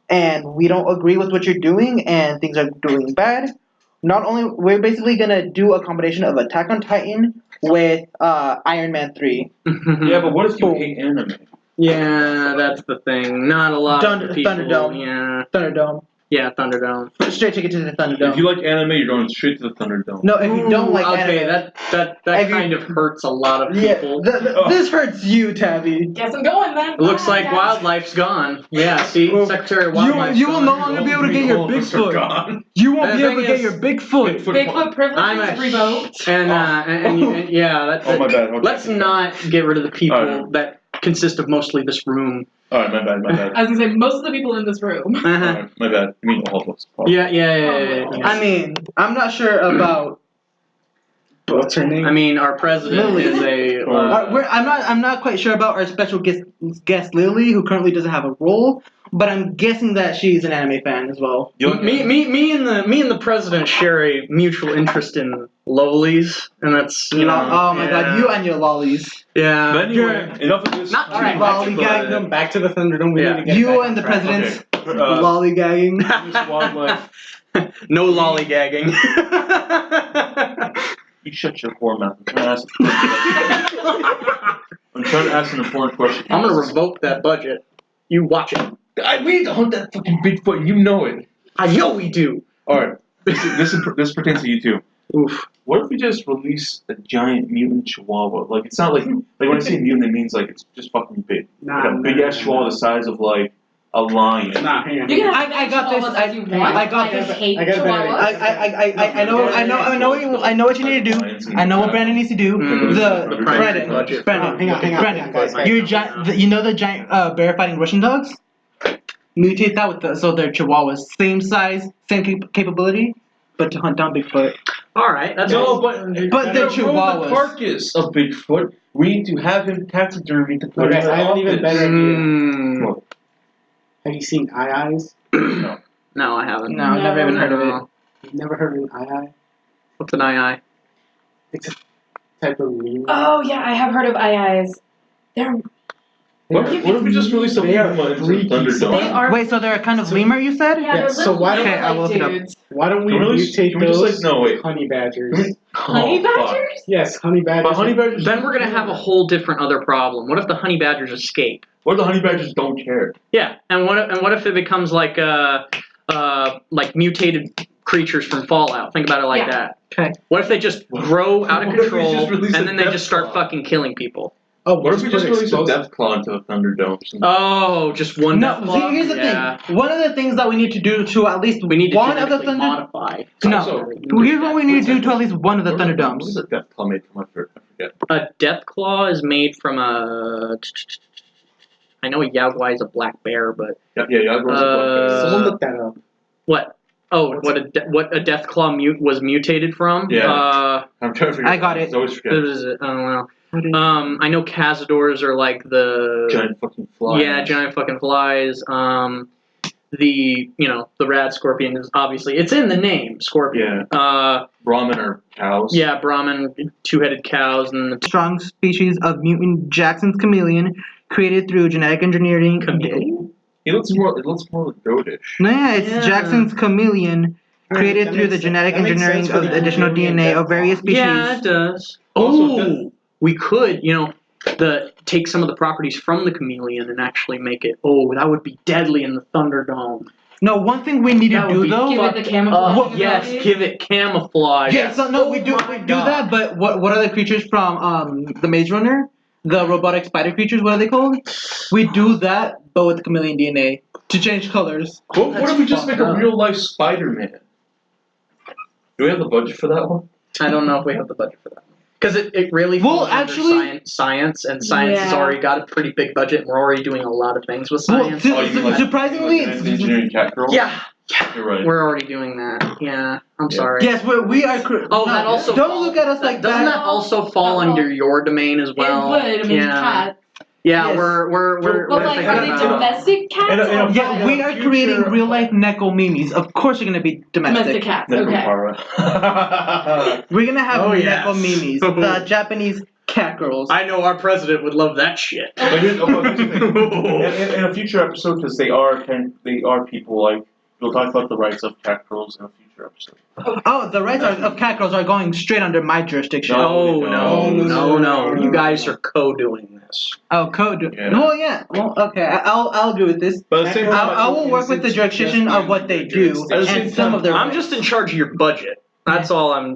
and we don't agree with what you're doing, and things are doing bad, not only we're basically gonna do a combination of Attack on Titan with Iron Man 3. Yeah, but what if you hate anime? Yeah, that's the thing. Not a lot of people. Thunderdome. Yeah. Thunderdome. Yeah, Thunderdome. Straight ticket to the Thunderdome. If you like anime, you're going straight to the Thunderdome. No, if you don't like okay, anime, that If you- kind of hurts a lot of yeah, people. this hurts you, Tabby. Guess I'm going then. It looks Bye, like guys. wildlife's gone. Yeah, see, Well, Secretary of Wildlife's you will gone. no longer be able to get your Bigfoot. Gone. You won't The be able thing to get is- your Bigfoot. Bigfoot privilege I'm is a- revoked. And yeah, that, Oh, my bad. Okay. let's not get rid of the people Alright. that consist of mostly this room. Alright, my bad. I was gonna say most of the people in this room. Alright, my bad. You mean all of us. Yeah. I mean, I'm not sure about. What's her name? I mean, our president Lily. is a. I'm not quite sure about our special guest Lily, who currently doesn't have a role, but I'm guessing that she's an anime fan as well. Me and the president share a mutual interest in lowlies, and that's Oh my god, you and your lollies. Yeah. But anyway, enough of this. Not Alright, lolly lollygag. Back to the Thunderdome. We Yeah. need to get You back and the on track. president's Okay. lollygagging. This wildlife. No lollygagging. You shut your whore mouth. I'm trying to ask an important question. I'm gonna revoke that budget. You watch it. We need to hunt that fucking Bigfoot. You know it. I know we do. Alright, this pertains to you too. Oof. What if we just release a giant mutant chihuahua? Like, it's not like when I say mutant, it means like it's just fucking big. Like a big ass chihuahua the size of like a lion. Nah, hang on. You can I got this. as you want. I got this. hate I got a better chihuahuas. I know what you need to do. I know what Brandon needs to do. The primary Brandon, budget. Brandon, Hang on, guys. You're you know the giant bear fighting Russian dogs? Mutate that with so they're chihuahuas, same size, same capability, but to hunt down Bigfoot. All right. That's No, but But they're the chihuahuas. carcass of Bigfoot. We need to have him taxidermied to put Okay, in the I have an even office. better idea. Mm, Have you seen Eyes? no, I haven't. No, I've never even heard of it. You've never heard of an Eye? What's an eye? It's a type of meme. Oh yeah, I have heard of eyes. They're What if we just release a They are Pokemon into the freaky. Thunderdome? They are. Wait, so they're a kind of lemur, you said? Yeah, they're so little why don't- Okay, I will look it up. dudes. Why don't we Can we mutate can we just, those like, no, wait. honey badgers? Honey Oh, fuck. badgers? Yes, honey badgers. But honey badgers. Then we're gonna have a whole different other problem. What if the honey badgers escape? What if the honey badgers don't care? Yeah, and what if it becomes like mutated creatures from Fallout? Think about it like Yeah. that. Okay. What if they just grow out of What if we control just release and a then they death just start claw? fucking killing people? Oh, What if we just release a explosive? death claw into the Thunderdome? Oh, just one No, death claw? see, here's the Yeah. thing. One of the things that we need to do to at least We need to one of the genetically modify. No, here's what we need to do to at least one of the What is Thunderdomes. a death claw made from? I forget. A death claw is made from a. I know a Yaguai is a black bear, but Yeah, Someone look that up. what? Oh, what a death claw was mutated from? Yeah. I'm trying to figure I got it. I always forget. I don't know. I know cazadors are like the Giant fucking fly. Yeah, giant fucking flies. The rad scorpion is obviously it's in the name, scorpion. Brahmin are cows. Yeah, Brahmin, two-headed cows, and the Strong species of mutant Jackson's chameleon created through genetic engineering. chameleon. It looks more like goatish. No, yeah, it's Yeah. Jackson's chameleon created That through the makes- genetic that makes engineering sense for of the additional chameleon DNA death of various claw. species. Yeah, it does. Also, Oh, we could, take some of the properties from the chameleon and actually make it. Oh, that would be deadly in the Thunderdome. No, one thing we need to That would do be though. Give it the camouflage. Yes, ability. give it camouflage. Yeah, so no, we do Oh my do God. that. But what are the creatures from the Maze Runner? The robotic spider creatures. What are they called? We do that, but with chameleon DNA to change colors. What if we just make fucked a up. real life Spider-Man? Do we have the budget for that one? I don't know if we have the budget for that. Because it really Well, falls under actually- science, and science has Yeah. already got a pretty big budget, and we're already doing a lot of things with Well, science. su- Oh, you mean like- surprisingly, you mean like the engineering cat girl? Yeah, You're right. we're already doing that. Yeah, I'm Yeah. sorry. yes, we are. Oh, no, that also don't look at us like doesn't that. that also fall Well, under your domain as well? It would. I mean, yeah. cats. Yeah, Yes. we're But like, thinking are they about domestic cats In a- or Yeah, we are future- creating real life Neko Mimis. Of course, they're gonna be domestic domestic. cats? Okay. Nekopara. We're gonna have Oh, Neko yes. Mimis, the Japanese cat girls. I know our president would love that shit. But here's the thing. In a future episode, because they are people like we'll talk about the rights of cat girls in a future episode. Oh, the rights of cat girls are going straight under my jurisdiction. No. You guys are co-doing this. Oh, code. Yeah. Well, yeah. Well, okay. I'll agree with this. But at the same time, I will work with the jurisdiction of what they do and some of their. I'm just in charge of your budget. That's all I'm,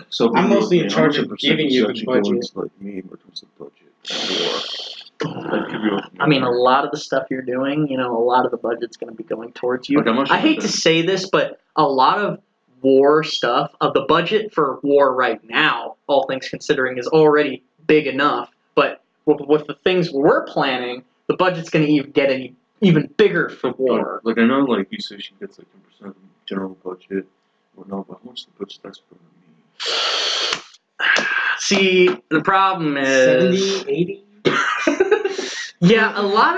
So I'm mostly in charge of giving you the budget. Like me, in terms of budget. I mean, a lot of the stuff you're doing, a lot of the budget's going to be going towards you. I hate to say this, but a lot of war stuff, of the budget for war right now, all things considering, is already big enough. But with the things we're planning, the budget's going to get even bigger for war. Like I know, like you say, she gets like 10% of the general budget. Well, no, but how much the budget that's going to be? See, the problem is 70, 80? Yeah, a lot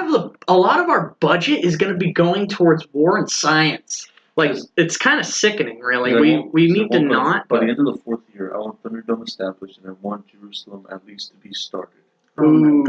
of our budget is going to be going towards war and science. Like, it's kind of sickening, really. We need to not. By the end of the 4th year, I want Thunderdome established, and I want Jerusalem at least to be started. Ooh,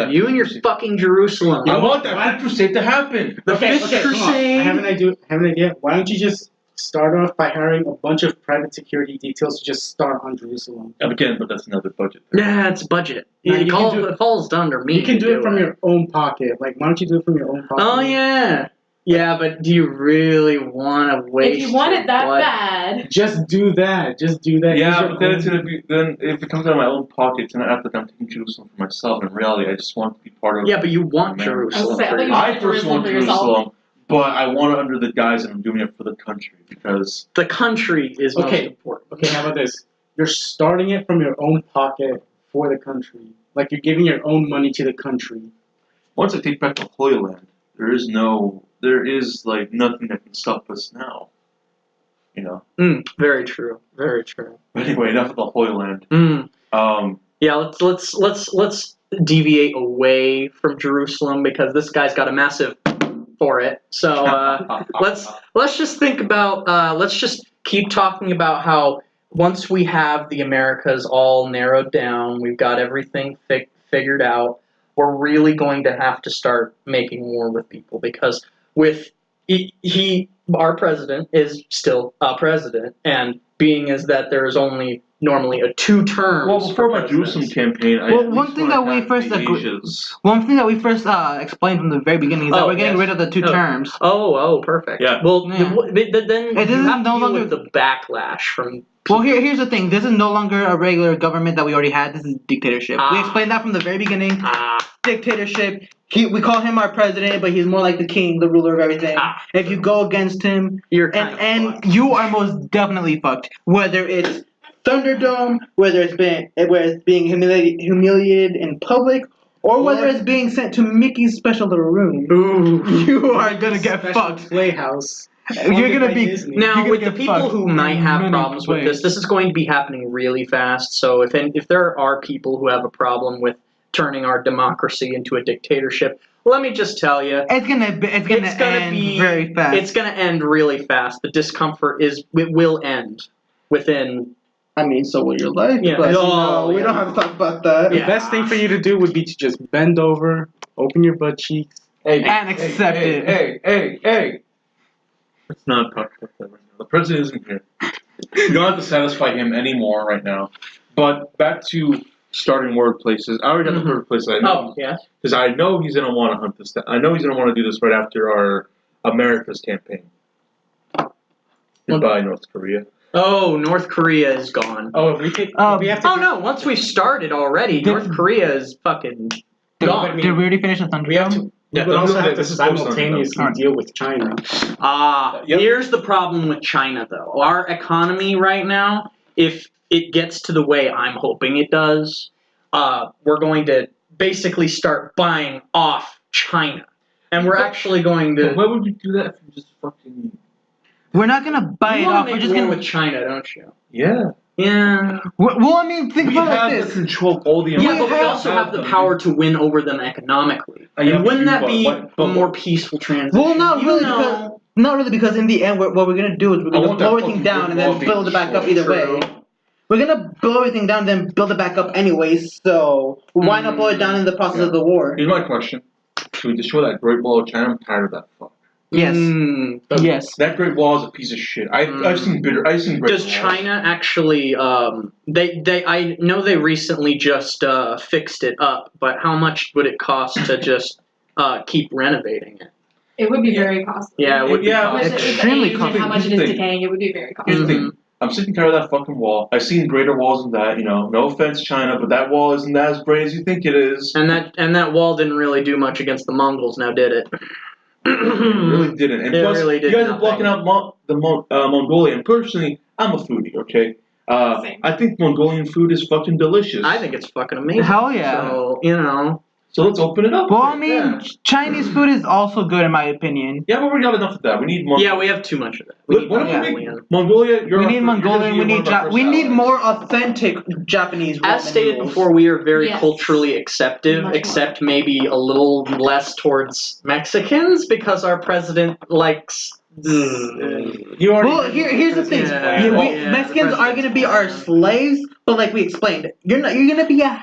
you and your fucking Jerusalem. I want that fifth crusade to happen. The fifth crusade. I have an idea. Why don't you just start off by hiring a bunch of private security details to just start on Jerusalem? Again, but that's another budget. Yeah, it's budget. No, It falls under me. You can do it from your own pocket. Like, why don't you do it from your own pocket? Oh, yeah. Yeah, but do you really want to waste? If you want it that bad, just do that. Yeah, but then it's gonna be. Then if it comes out of my own pocket, it's gonna act like I'm taking Jerusalem for myself. In reality, I just want to be part of. Yeah, but you want Jerusalem. I personally want Jerusalem, but I want it under the guise that I'm doing it for the country because the country is most important. Okay, how about this? You're starting it from your own pocket for the country. Like you're giving your own money to the country. Once I take back the Holy Land, there is like nothing that can stop us now. Very true. Very true. Anyway, enough of the Holy Land. Yeah, let's deviate away from Jerusalem because this guy's got a massive for it. So let's just think about let's just keep talking about how once we have the Americas all narrowed down, we've got everything figured out. We're really going to have to start making war with people because our president is still a president, and being as that there is only normally a 2 terms. Well, before my Jerusalem campaign, one thing that we first explained from the very beginning is that we're getting rid of the 2 terms. Oh, perfect. Yeah. Well, then it you have to no deal longer with the backlash from. Well, here's the thing. This is no longer a regular government that we already had. This is dictatorship. We explained that from the very beginning. Dictatorship. We call him our president, but he's more like the king, the ruler of everything. If you go against him, you're you are most definitely fucked. Whether it's Thunderdome, whether it's being humiliated in public, or whether it's being sent to Mickey's special little room. Ooh, you are gonna get fucked. Playhouse. You're gonna be now with the people who might have problems with this. This is going to be happening really fast. So if there are people who have a problem with turning our democracy into a dictatorship, let me just tell you, it's gonna end very fast. It's gonna end really fast. The discomfort will end within. I mean, so will your life. Yeah. But we don't have to talk about that. The best thing for you to do would be to just bend over, open your butt cheeks, and accept it. Hey. Let's not talk about that right now. The president isn't here. You don't have to satisfy him anymore right now. But back to starting workplaces. I already have the workplace. I know. Oh, yeah. Because I know he's going to want to hunt this down. I know he's going to want to do this right after our AmeriChris campaign. Goodbye, North Korea. Oh, North Korea is gone. Oh, we have to. Oh no! Once we've started already, North Korea is fucking gone. Did we already finish the Thunderdome? We have to. We would also have to simultaneously deal with China. Here's the problem with China, though. Our economy right now, if it gets to the way I'm hoping it does, we're going to basically start buying off China, and we're actually going to. But why would we do that if we just fucking? We're not gonna buy it off. We're just gonna with China, don't you? Yeah. Yeah. Well, I mean, think about it like this. We have the control of all the. Yeah, but we also have the power to win over them economically. And wouldn't that be a more peaceful transition? Well, not really, because in the end, what we're gonna do is we're gonna lower things down and then build it back up either way. we're gonna blow everything down, then build it back up anyway. So why not blow it down in the process of the war? Here's my question: should we destroy that Great Wall of China? I'm tired of that fuck. Yes. Yes. That Great Wall is a piece of shit. I've seen Great Does Walls. China actually? I know they recently just fixed it up, but how much would it cost to just keep renovating it? It would be very costly. Yeah, it would be With costly. the Extremely age and how much it is costly. decaying, it would be very Here's costly. the thing. I'm sick and tired of that fucking wall. I've seen greater walls than that. No offense, China, but that wall isn't as great as you think it is. And that wall didn't really do much against the Mongols, now did it? It really didn't. And It plus, really did you guys are nothing. blocking out Mongolia. And personally, I'm a foodie, okay? Same. I think Mongolian food is fucking delicious. I think it's fucking amazing. Hell yeah. So, So let's open it up. Well, I mean, Yeah. Chinese food is also good in my opinion. Yeah, but we got enough of that. We need more. yeah, we have too much of it. Look, what do we Mongolian. make? Mongolia, you're We our need fir- Mongolian. you're We gonna be need one of our We first need allies. more authentic Japanese. As ramen stated noodles. before, we are very Yes. culturally acceptive, Much more. except maybe a little less towards Mexicans because our president likes. You already. Well, here's the thing. Yeah, Yeah, yeah, Mexicans the are gonna be our slaves, but like we explained, you're gonna be a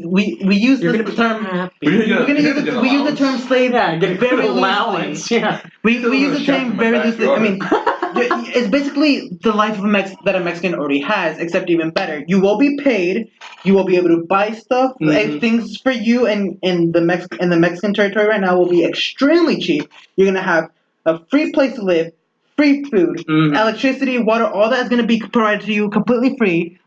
we use You're this gonna be term. happy. We're We're gonna use get we use the term slave Yeah, get a very good loosely. allowance. Yeah. We use the chef term in my very loosely. I mean, backyard. it's basically the life of that a Mexican already has, except even better. You will be paid. You will be able to buy stuff. Mhm. Things for you and in the Mexican territory right now will be extremely cheap. You're gonna have a free place to live, free food, Mhm. electricity, water. All that is gonna be provided to you completely free.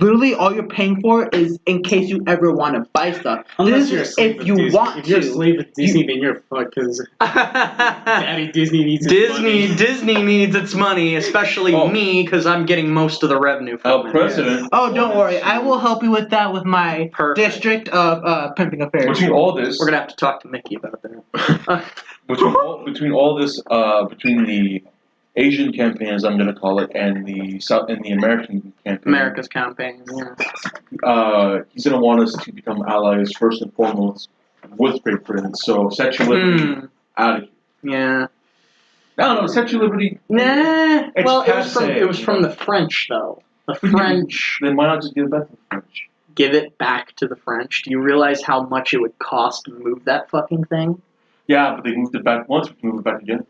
Literally, all you're paying for is in case you ever want to buy stuff. Unless This you're a is slave if of you Disney. want If you're a to. slave of Disney, then you're fucked because Daddy Disney needs his money. Disney needs its money, especially Oh. me, because I'm getting most of the revenue from El it. President. Oh, don't worry. I will help you with that with my Perfect. district of pimping affairs. Between all this, We're gonna have to talk to Mickey about that. between all this, between the Asian campaign, as I'm going to call it, and the American campaign, America's campaign. Yeah. he's going to want us to become allies first and foremost with Great Britain. So Statue of Liberty out of here. Yeah. I don't know, Statue of Liberty. Nah. It's Well, passé, it was you from know. the French, though. The French. Then why not just give it back to the French? Give it back to the French. Do you realize how much it would cost to move that fucking thing? Yeah, but they moved it back once. We can move it back again.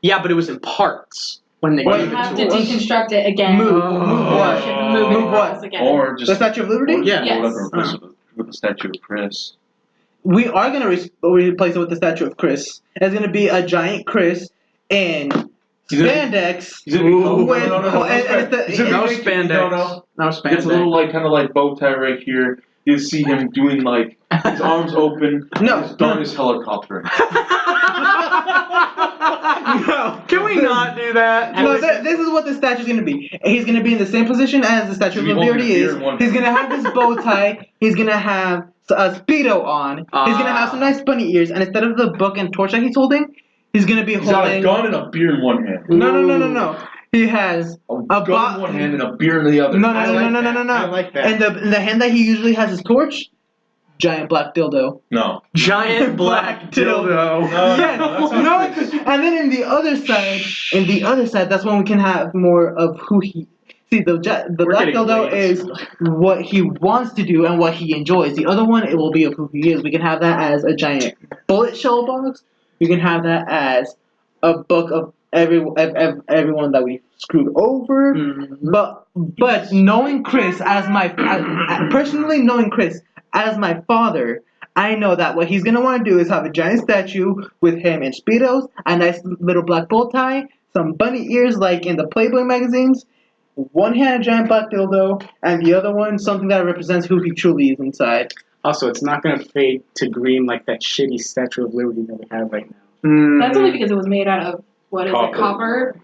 Yeah, but it was in parts when they We gave it have to to us. deconstruct it again. Move Or ship and move it Move what? across again. Or The just Statue of Liberty? or Yeah. Yes. whatever replace it with the Statue of Chris. We are going to replace it with the Statue of Chris. It's going to be a giant Chris in spandex. He's gonna be Ooh. With, no, and it's the- He's gonna No be- spandex. No. No It's a little spandex. like kind of like bow tie right here. You see him doing like his arms open. No. His dog is helicoptering. No. Can we not do that? No, this is what the statue's gonna be. He's gonna be in the same position as the Statue of He's gonna be Liberty holding a beer is. in one He's hand. gonna have his bow tie. He's gonna have a Speedo on. He's gonna have some nice bunny ears. And instead of the book and torch that he's holding, he's gonna be He's got a holding. gun and a beer in one hand. No. He has A A gun in one hand and a beer in the other. no. I like that. And the hand that he usually has his torch, giant black dildo. No. Giant black dildo. Yes. that's No, not and then in the other side, that's when we can have more of who he. See, the black getting dildo way is what he wants to do and what he enjoys. The other one, it will be of who he is. We can have that as a giant bullet shell box. We can have that as a book of everyone that we screwed over. Mhm. But knowing Chris as personally knowing Chris as my father, I know that what he's gonna want to do is have a giant statue with him in speedos, a nice little black bow tie, some bunny ears like in the Playboy magazines, one hand a giant black dildo, and the other one something that represents who he truly is inside. Also, it's not going to fade to green like that shitty Statue of Liberty that we have right now. That's only because it was made out of, Copper. copper?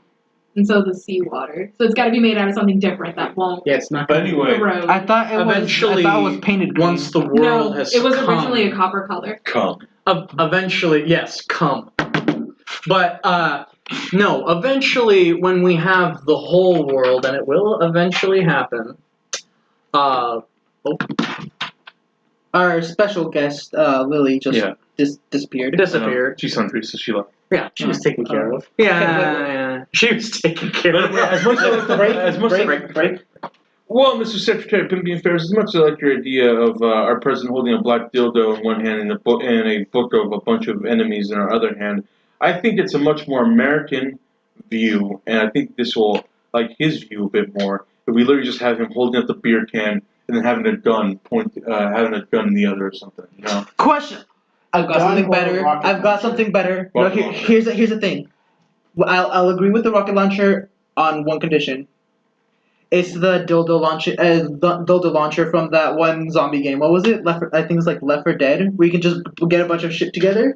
And so the seawater. So it's got to be made out of something different that won't Yeah, it's not. But anyway, erode. I thought it Eventually, was painted green. once the world No, has it was come, originally a copper color. come. Eventually, yes, come. But no, eventually, when we have the whole world, and it will eventually happen. Our special guest, Lily, just Yeah. disappeared. Disappeared. She's hungry, so she left. Yeah, She was taken care of. yeah. She was taken care of. As much as break. Well, Mr. Secretary of Pimping Affairs, as much as I like your idea of our president holding a black dildo in one hand and a book of a bunch of enemies in our other hand, I think it's a much more American view, and I think this will like his view a bit more. If we literally just have him holding up the beer can and then having a gun in the other or something, you know? Question. I've got Gun something or better. rocket I've got launcher? something better. No, Rocket launcher. here's the thing. Well, I'll agree with the rocket launcher on one condition. It's the dildo launcher from that one zombie game. What was it? I think it's like Left 4 Dead, where you can just get a bunch of shit together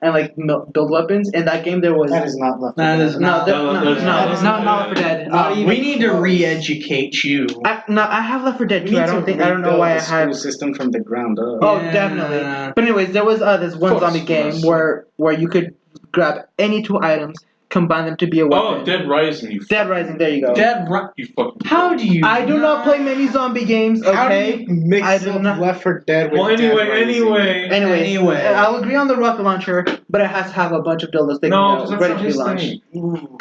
and like build weapons. In that game, there was That is not left. no, it's not Left 4 Dead. We need to re-educate you. I have Left 4 Dead We too. need I to don't know why I rebuild the school have. system from the ground up. Oh, Yeah. definitely. But anyways, there was this one Of course, zombie game yes. where you could grab any two items, combine them to be a weapon. Oh, Dead Rising, you Dead Rising. There you go. you fucking. How do you? I do not play many zombie games. How do Okay. you mix I do up not- Left 4 Dead with Well, Dead Rising? Anyway, I'll agree on the rocket launcher, but it has to have a bunch of dildos taken No, out, that's ready not to be his launched. thing. Ooh.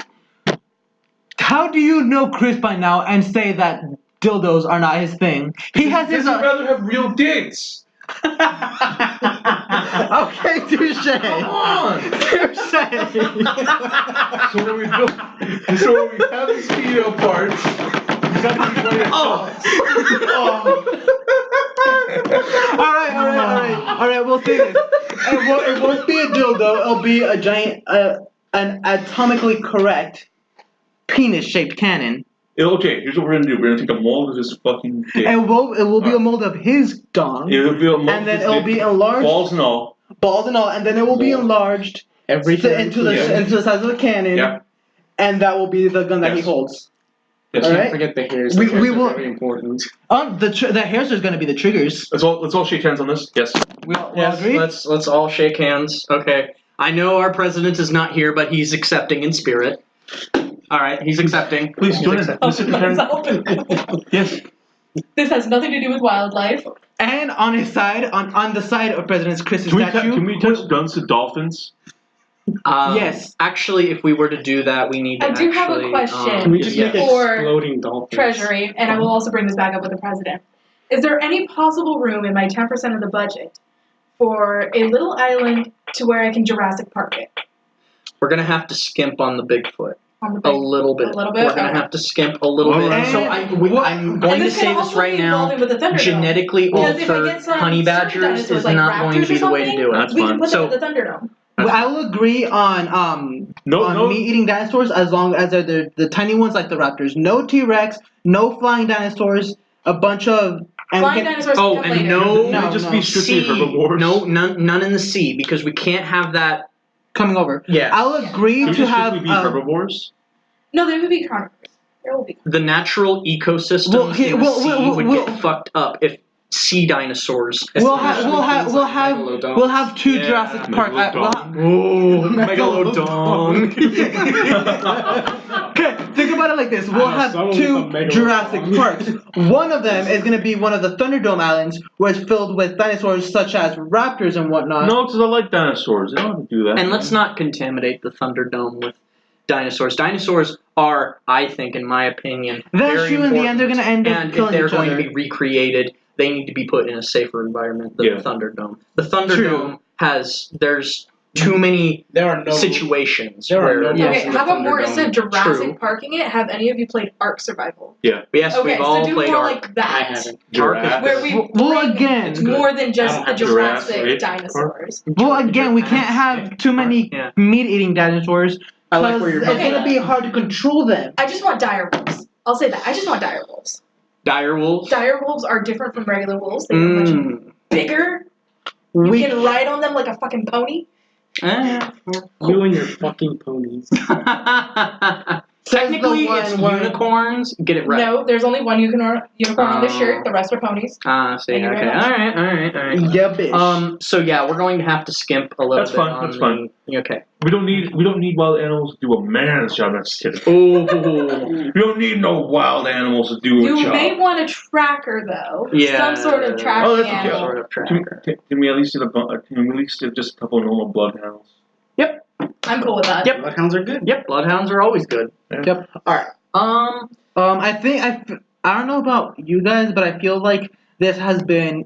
How do you know Chris by now and say that dildos are not his thing? He has his. I'd rather have real dicks. Okay, touche. Come on. Touche. So when we have these speedo parts, he's got to be ready to All right. We'll say this. It won't be a dildo. It'll be a giant, an atomically correct penis-shaped cannon. Okay, here's what we're gonna do. We're gonna take a mold of his fucking dick. It will be a mold of his dong, It'll be a mold And then of his it'll dick, be enlarged, balls and all. and then it will be enlarged Everything into the Yeah. into the size of a cannon, Yeah. and that will be the gun that he Yes. holds. Yes. All Can't right. forget the hairs. We- The hairs we are will- very important. the hairs are gonna be the triggers. Let's all shake hands on this. Yes. We all Yes, agree? let's all shake hands. Okay. I know our president is not here, but he's accepting in spirit. All right, he's accepting. Please He's join in. accepting. Mr. Secretary. Myself. Yes. This has nothing to do with wildlife. And on his side, on the side of President Chris' statue, Can we touch guns to dolphins? Yes. Actually, if we were to do that, we need to I do have a actually, question. Can we just make Or exploding dolphins? Treasury, and I will also bring this back up with the president. Is there any possible room in my 10% of the budget for a little island to where I can Jurassic Park it? We're gonna have to skimp on the Bigfoot On the a big, little bit. A little bit? We're gonna Okay. have to skimp a little bit. And So I'm going And to this say could this also right be now. involving with the Thunderdome. Genetically Because if I altered get some honey certain badgers dinosaurs is like not going to be raptors or the way to something, do it. That's we fine. can put So- them in the Thunderdome. I will agree on No. meat-eating dinosaurs as long as they're the tiny ones like the raptors. No T-Rex, no flying dinosaurs, a bunch of Flying dinosaurs Oh, come and later. no, Can we just be strictly sea. herbivores? No, none in the sea because we can't have that. coming over. Yeah, I'll agree Can we to just have strictly be herbivores? No, they would be carnivores. There will be. the natural ecosystems Well, okay, in the well, sea well, would well, get fucked up if sea dinosaurs. we'll especially have things like megalodons. we'll have two Yeah, Jurassic Park. megalodon. Oh, Megalodon. megalodon. Okay, think about it like this. We'll I know have someone two with a megalodon. Jurassic Parks. One of them is going to be one of the Thunderdome Islands, where it's filled with dinosaurs such as raptors and whatnot. No, because I like dinosaurs. They don't have to do that. And let's not contaminate the Thunderdome with dinosaurs. Dinosaurs are, I think, in my opinion, That's very true. In the end, they're important. going to end up And if killing they're each going other. to be recreated, they need to be put in a safer environment than Yeah. the Thunderdome. The Thunderdome there's too many There are no situations There are where no Okay, Yes, how about more Thunderdome. instead of Jurassic True. Parking it? Have any of you played Ark Survival? yes, Okay, we've so all do played more Ark. like that. I haven't. Giraffe. Where we Well, bring again- more than I just don't the have giraffes, Jurassic right? dinosaurs. Well, again, we can't have too many Yeah. meat-eating dinosaurs. I like 'cause where you're it's going. going to be hard to control them. I just want dire wolves. I'll say that. I just want dire wolves. Dire wolves. Dire wolves are different from regular wolves. They are much Mm. bigger. You We can ride on them like a fucking pony. You and your fucking ponies. Technically, one it's where- unicorns. Get it right. No, there's only one unicorn on the shirt. The rest are ponies. See, Thank you okay. very much. All right. Yeah, bitch. So yeah, we're going to have to skimp a little That's bit fine, on that's fine. Okay. We don't need wild animals to do a man's job. I'm just kidding. Oh, We don't need no wild animals to do a You job. may want a tracker though. yeah. Some sort of tracking Oh, that's okay. animal. Sort of Can, tracker. can we at least get just a couple of normal bloodhounds? I'm cool with that. Yep. Bloodhounds are good. Yep. Bloodhounds are always good. Yeah. Yep. All right. I think I don't know about you guys, but I feel like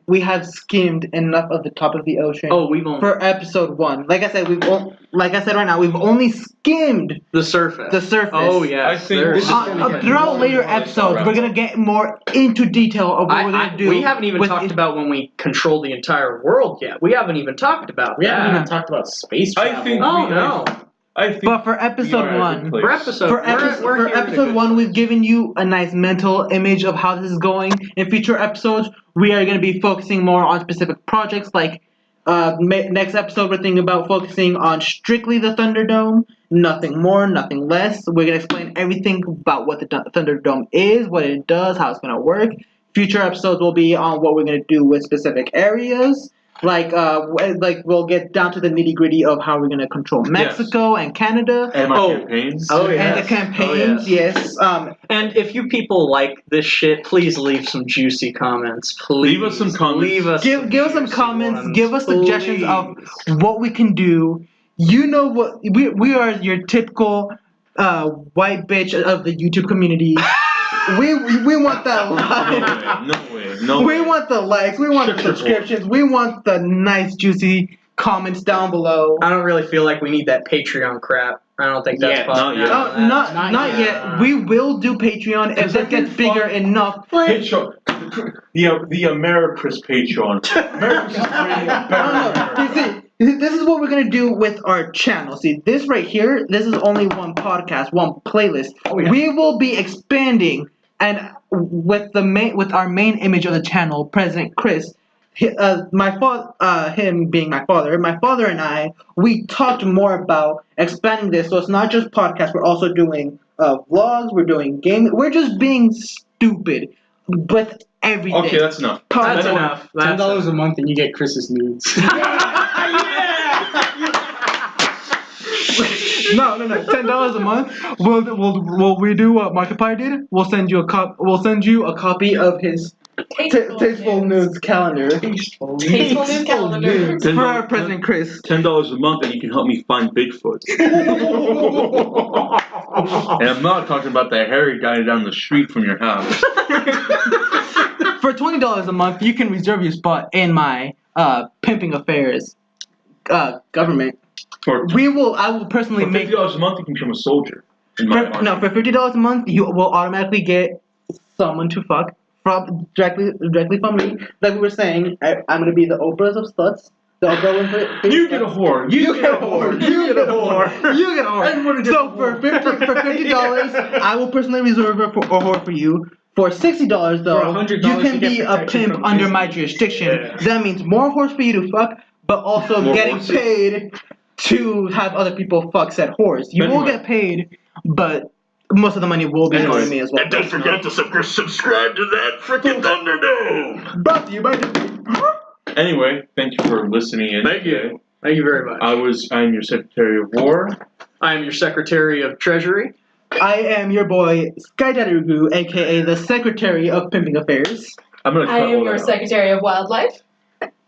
we have skimmed enough of the top of the ocean. Oh, we've only For episode 1. Like I said, right now, we've only skimmed the surface. the surface. Oh yeah. I think this is Throughout later episodes, we're gonna get more into detail of what we're gonna do. We haven't even talked about when we control the entire world yet. We haven't even talked about We that. haven't even talked about space travel. I think. Oh no. I think. But for episode 1, For episode for episode 1, we've given you a nice mental image of how this is going. In future episodes, we are going to be focusing more on specific projects. Like next episode, we're thinking about focusing on strictly the Thunderdome, nothing more, nothing less. We're going to explain everything about what the Thunderdome is, what it does, how it's going to work. Future episodes will be on what we're going to do with specific areas. Like we'll get down to the nitty gritty of how we're gonna control Mexico and Canada. And my campaigns. Oh yeah. And the campaigns, yes. And if you people like this shit, please leave some juicy comments. Please Leave us some comments. Leave us Give us some juicy comments. ones, Give us suggestions of please. what we can do. You know what we are your typical white bitch of the YouTube community. We want that like. No way. We want the likes. We want the subscriptions. We want the nice juicy comments down below. I don't really feel like we need that Patreon crap. I don't think that's Yeah, possible. Not yet. We will do Patreon if it gets bigger enough. Patreon. The AmeriChris Patreon. No. This is what we're gonna do with our channel. See, this right here. This is only one podcast, one playlist. Oh, yeah. We will be expanding, and with our main image of the channel, President Chris. Him being my father and I, we talked more about expanding this. So it's not just podcasts. We're also doing vlogs. We're doing games. We're just being stupid with everything. Okay, that's enough. That's enough. $10 a month and you get Chris's nudes. No. $10 a month. Will we do what Markiplier did? We'll send you a copy of his Tasteful Nudes calendar Tasteful News calendar. for our President Chris. $10 a month, and you can help me find Bigfoot. And I'm not talking about that hairy guy down the street from your house. For $20 a month, you can reserve your spot in my pimping affairs government. I will personally For make. $50 a month, you can become a soldier. In my army. For $50 a month, you will automatically get someone to fuck from directly from me. Like we were saying, I'm gonna be the Oprahs of sluts. The Oprah Winfrey. You get a whore. You get a whore. You get a whore. You get a whore. So for $50, I will personally reserve a whore for you. For $60 though, For $100 you can you get be a protection pimp from under Disney. my jurisdiction. Yeah. That means more whores for you to fuck, but also More getting horses. paid to have other people fuck said whores. You will Anyway. get paid, but most of the money will be going to me as well. And don't forget to subscribe to that freaking Thunderdome. Brought to you by Disney. Anyway, thank you for listening in. Thank you. Thank you very much. I'm your Secretary of War. I am your Secretary of Treasury. I am your boy, Skydaddy, aka the Secretary of Pimping Affairs. I'm gonna I cut am all your that out. Secretary of Wildlife.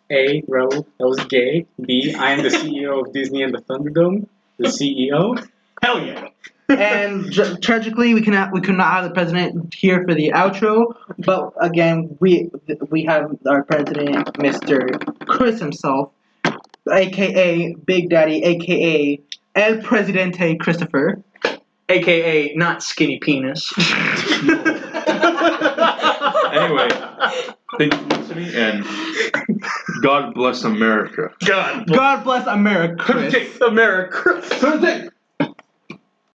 A, Ro, that was gay. B, I am the CEO of Disney and the Thunderdome. The CEO. Hell yeah. And tragically, we could not have the president here for the outro. But again, we have our president, Mr. Chris himself, aka Big Daddy, aka El Presidente Christopher, AKA not skinny penis. Anyway, thank you for listening, and God bless America. God. God bless America, Chris. America.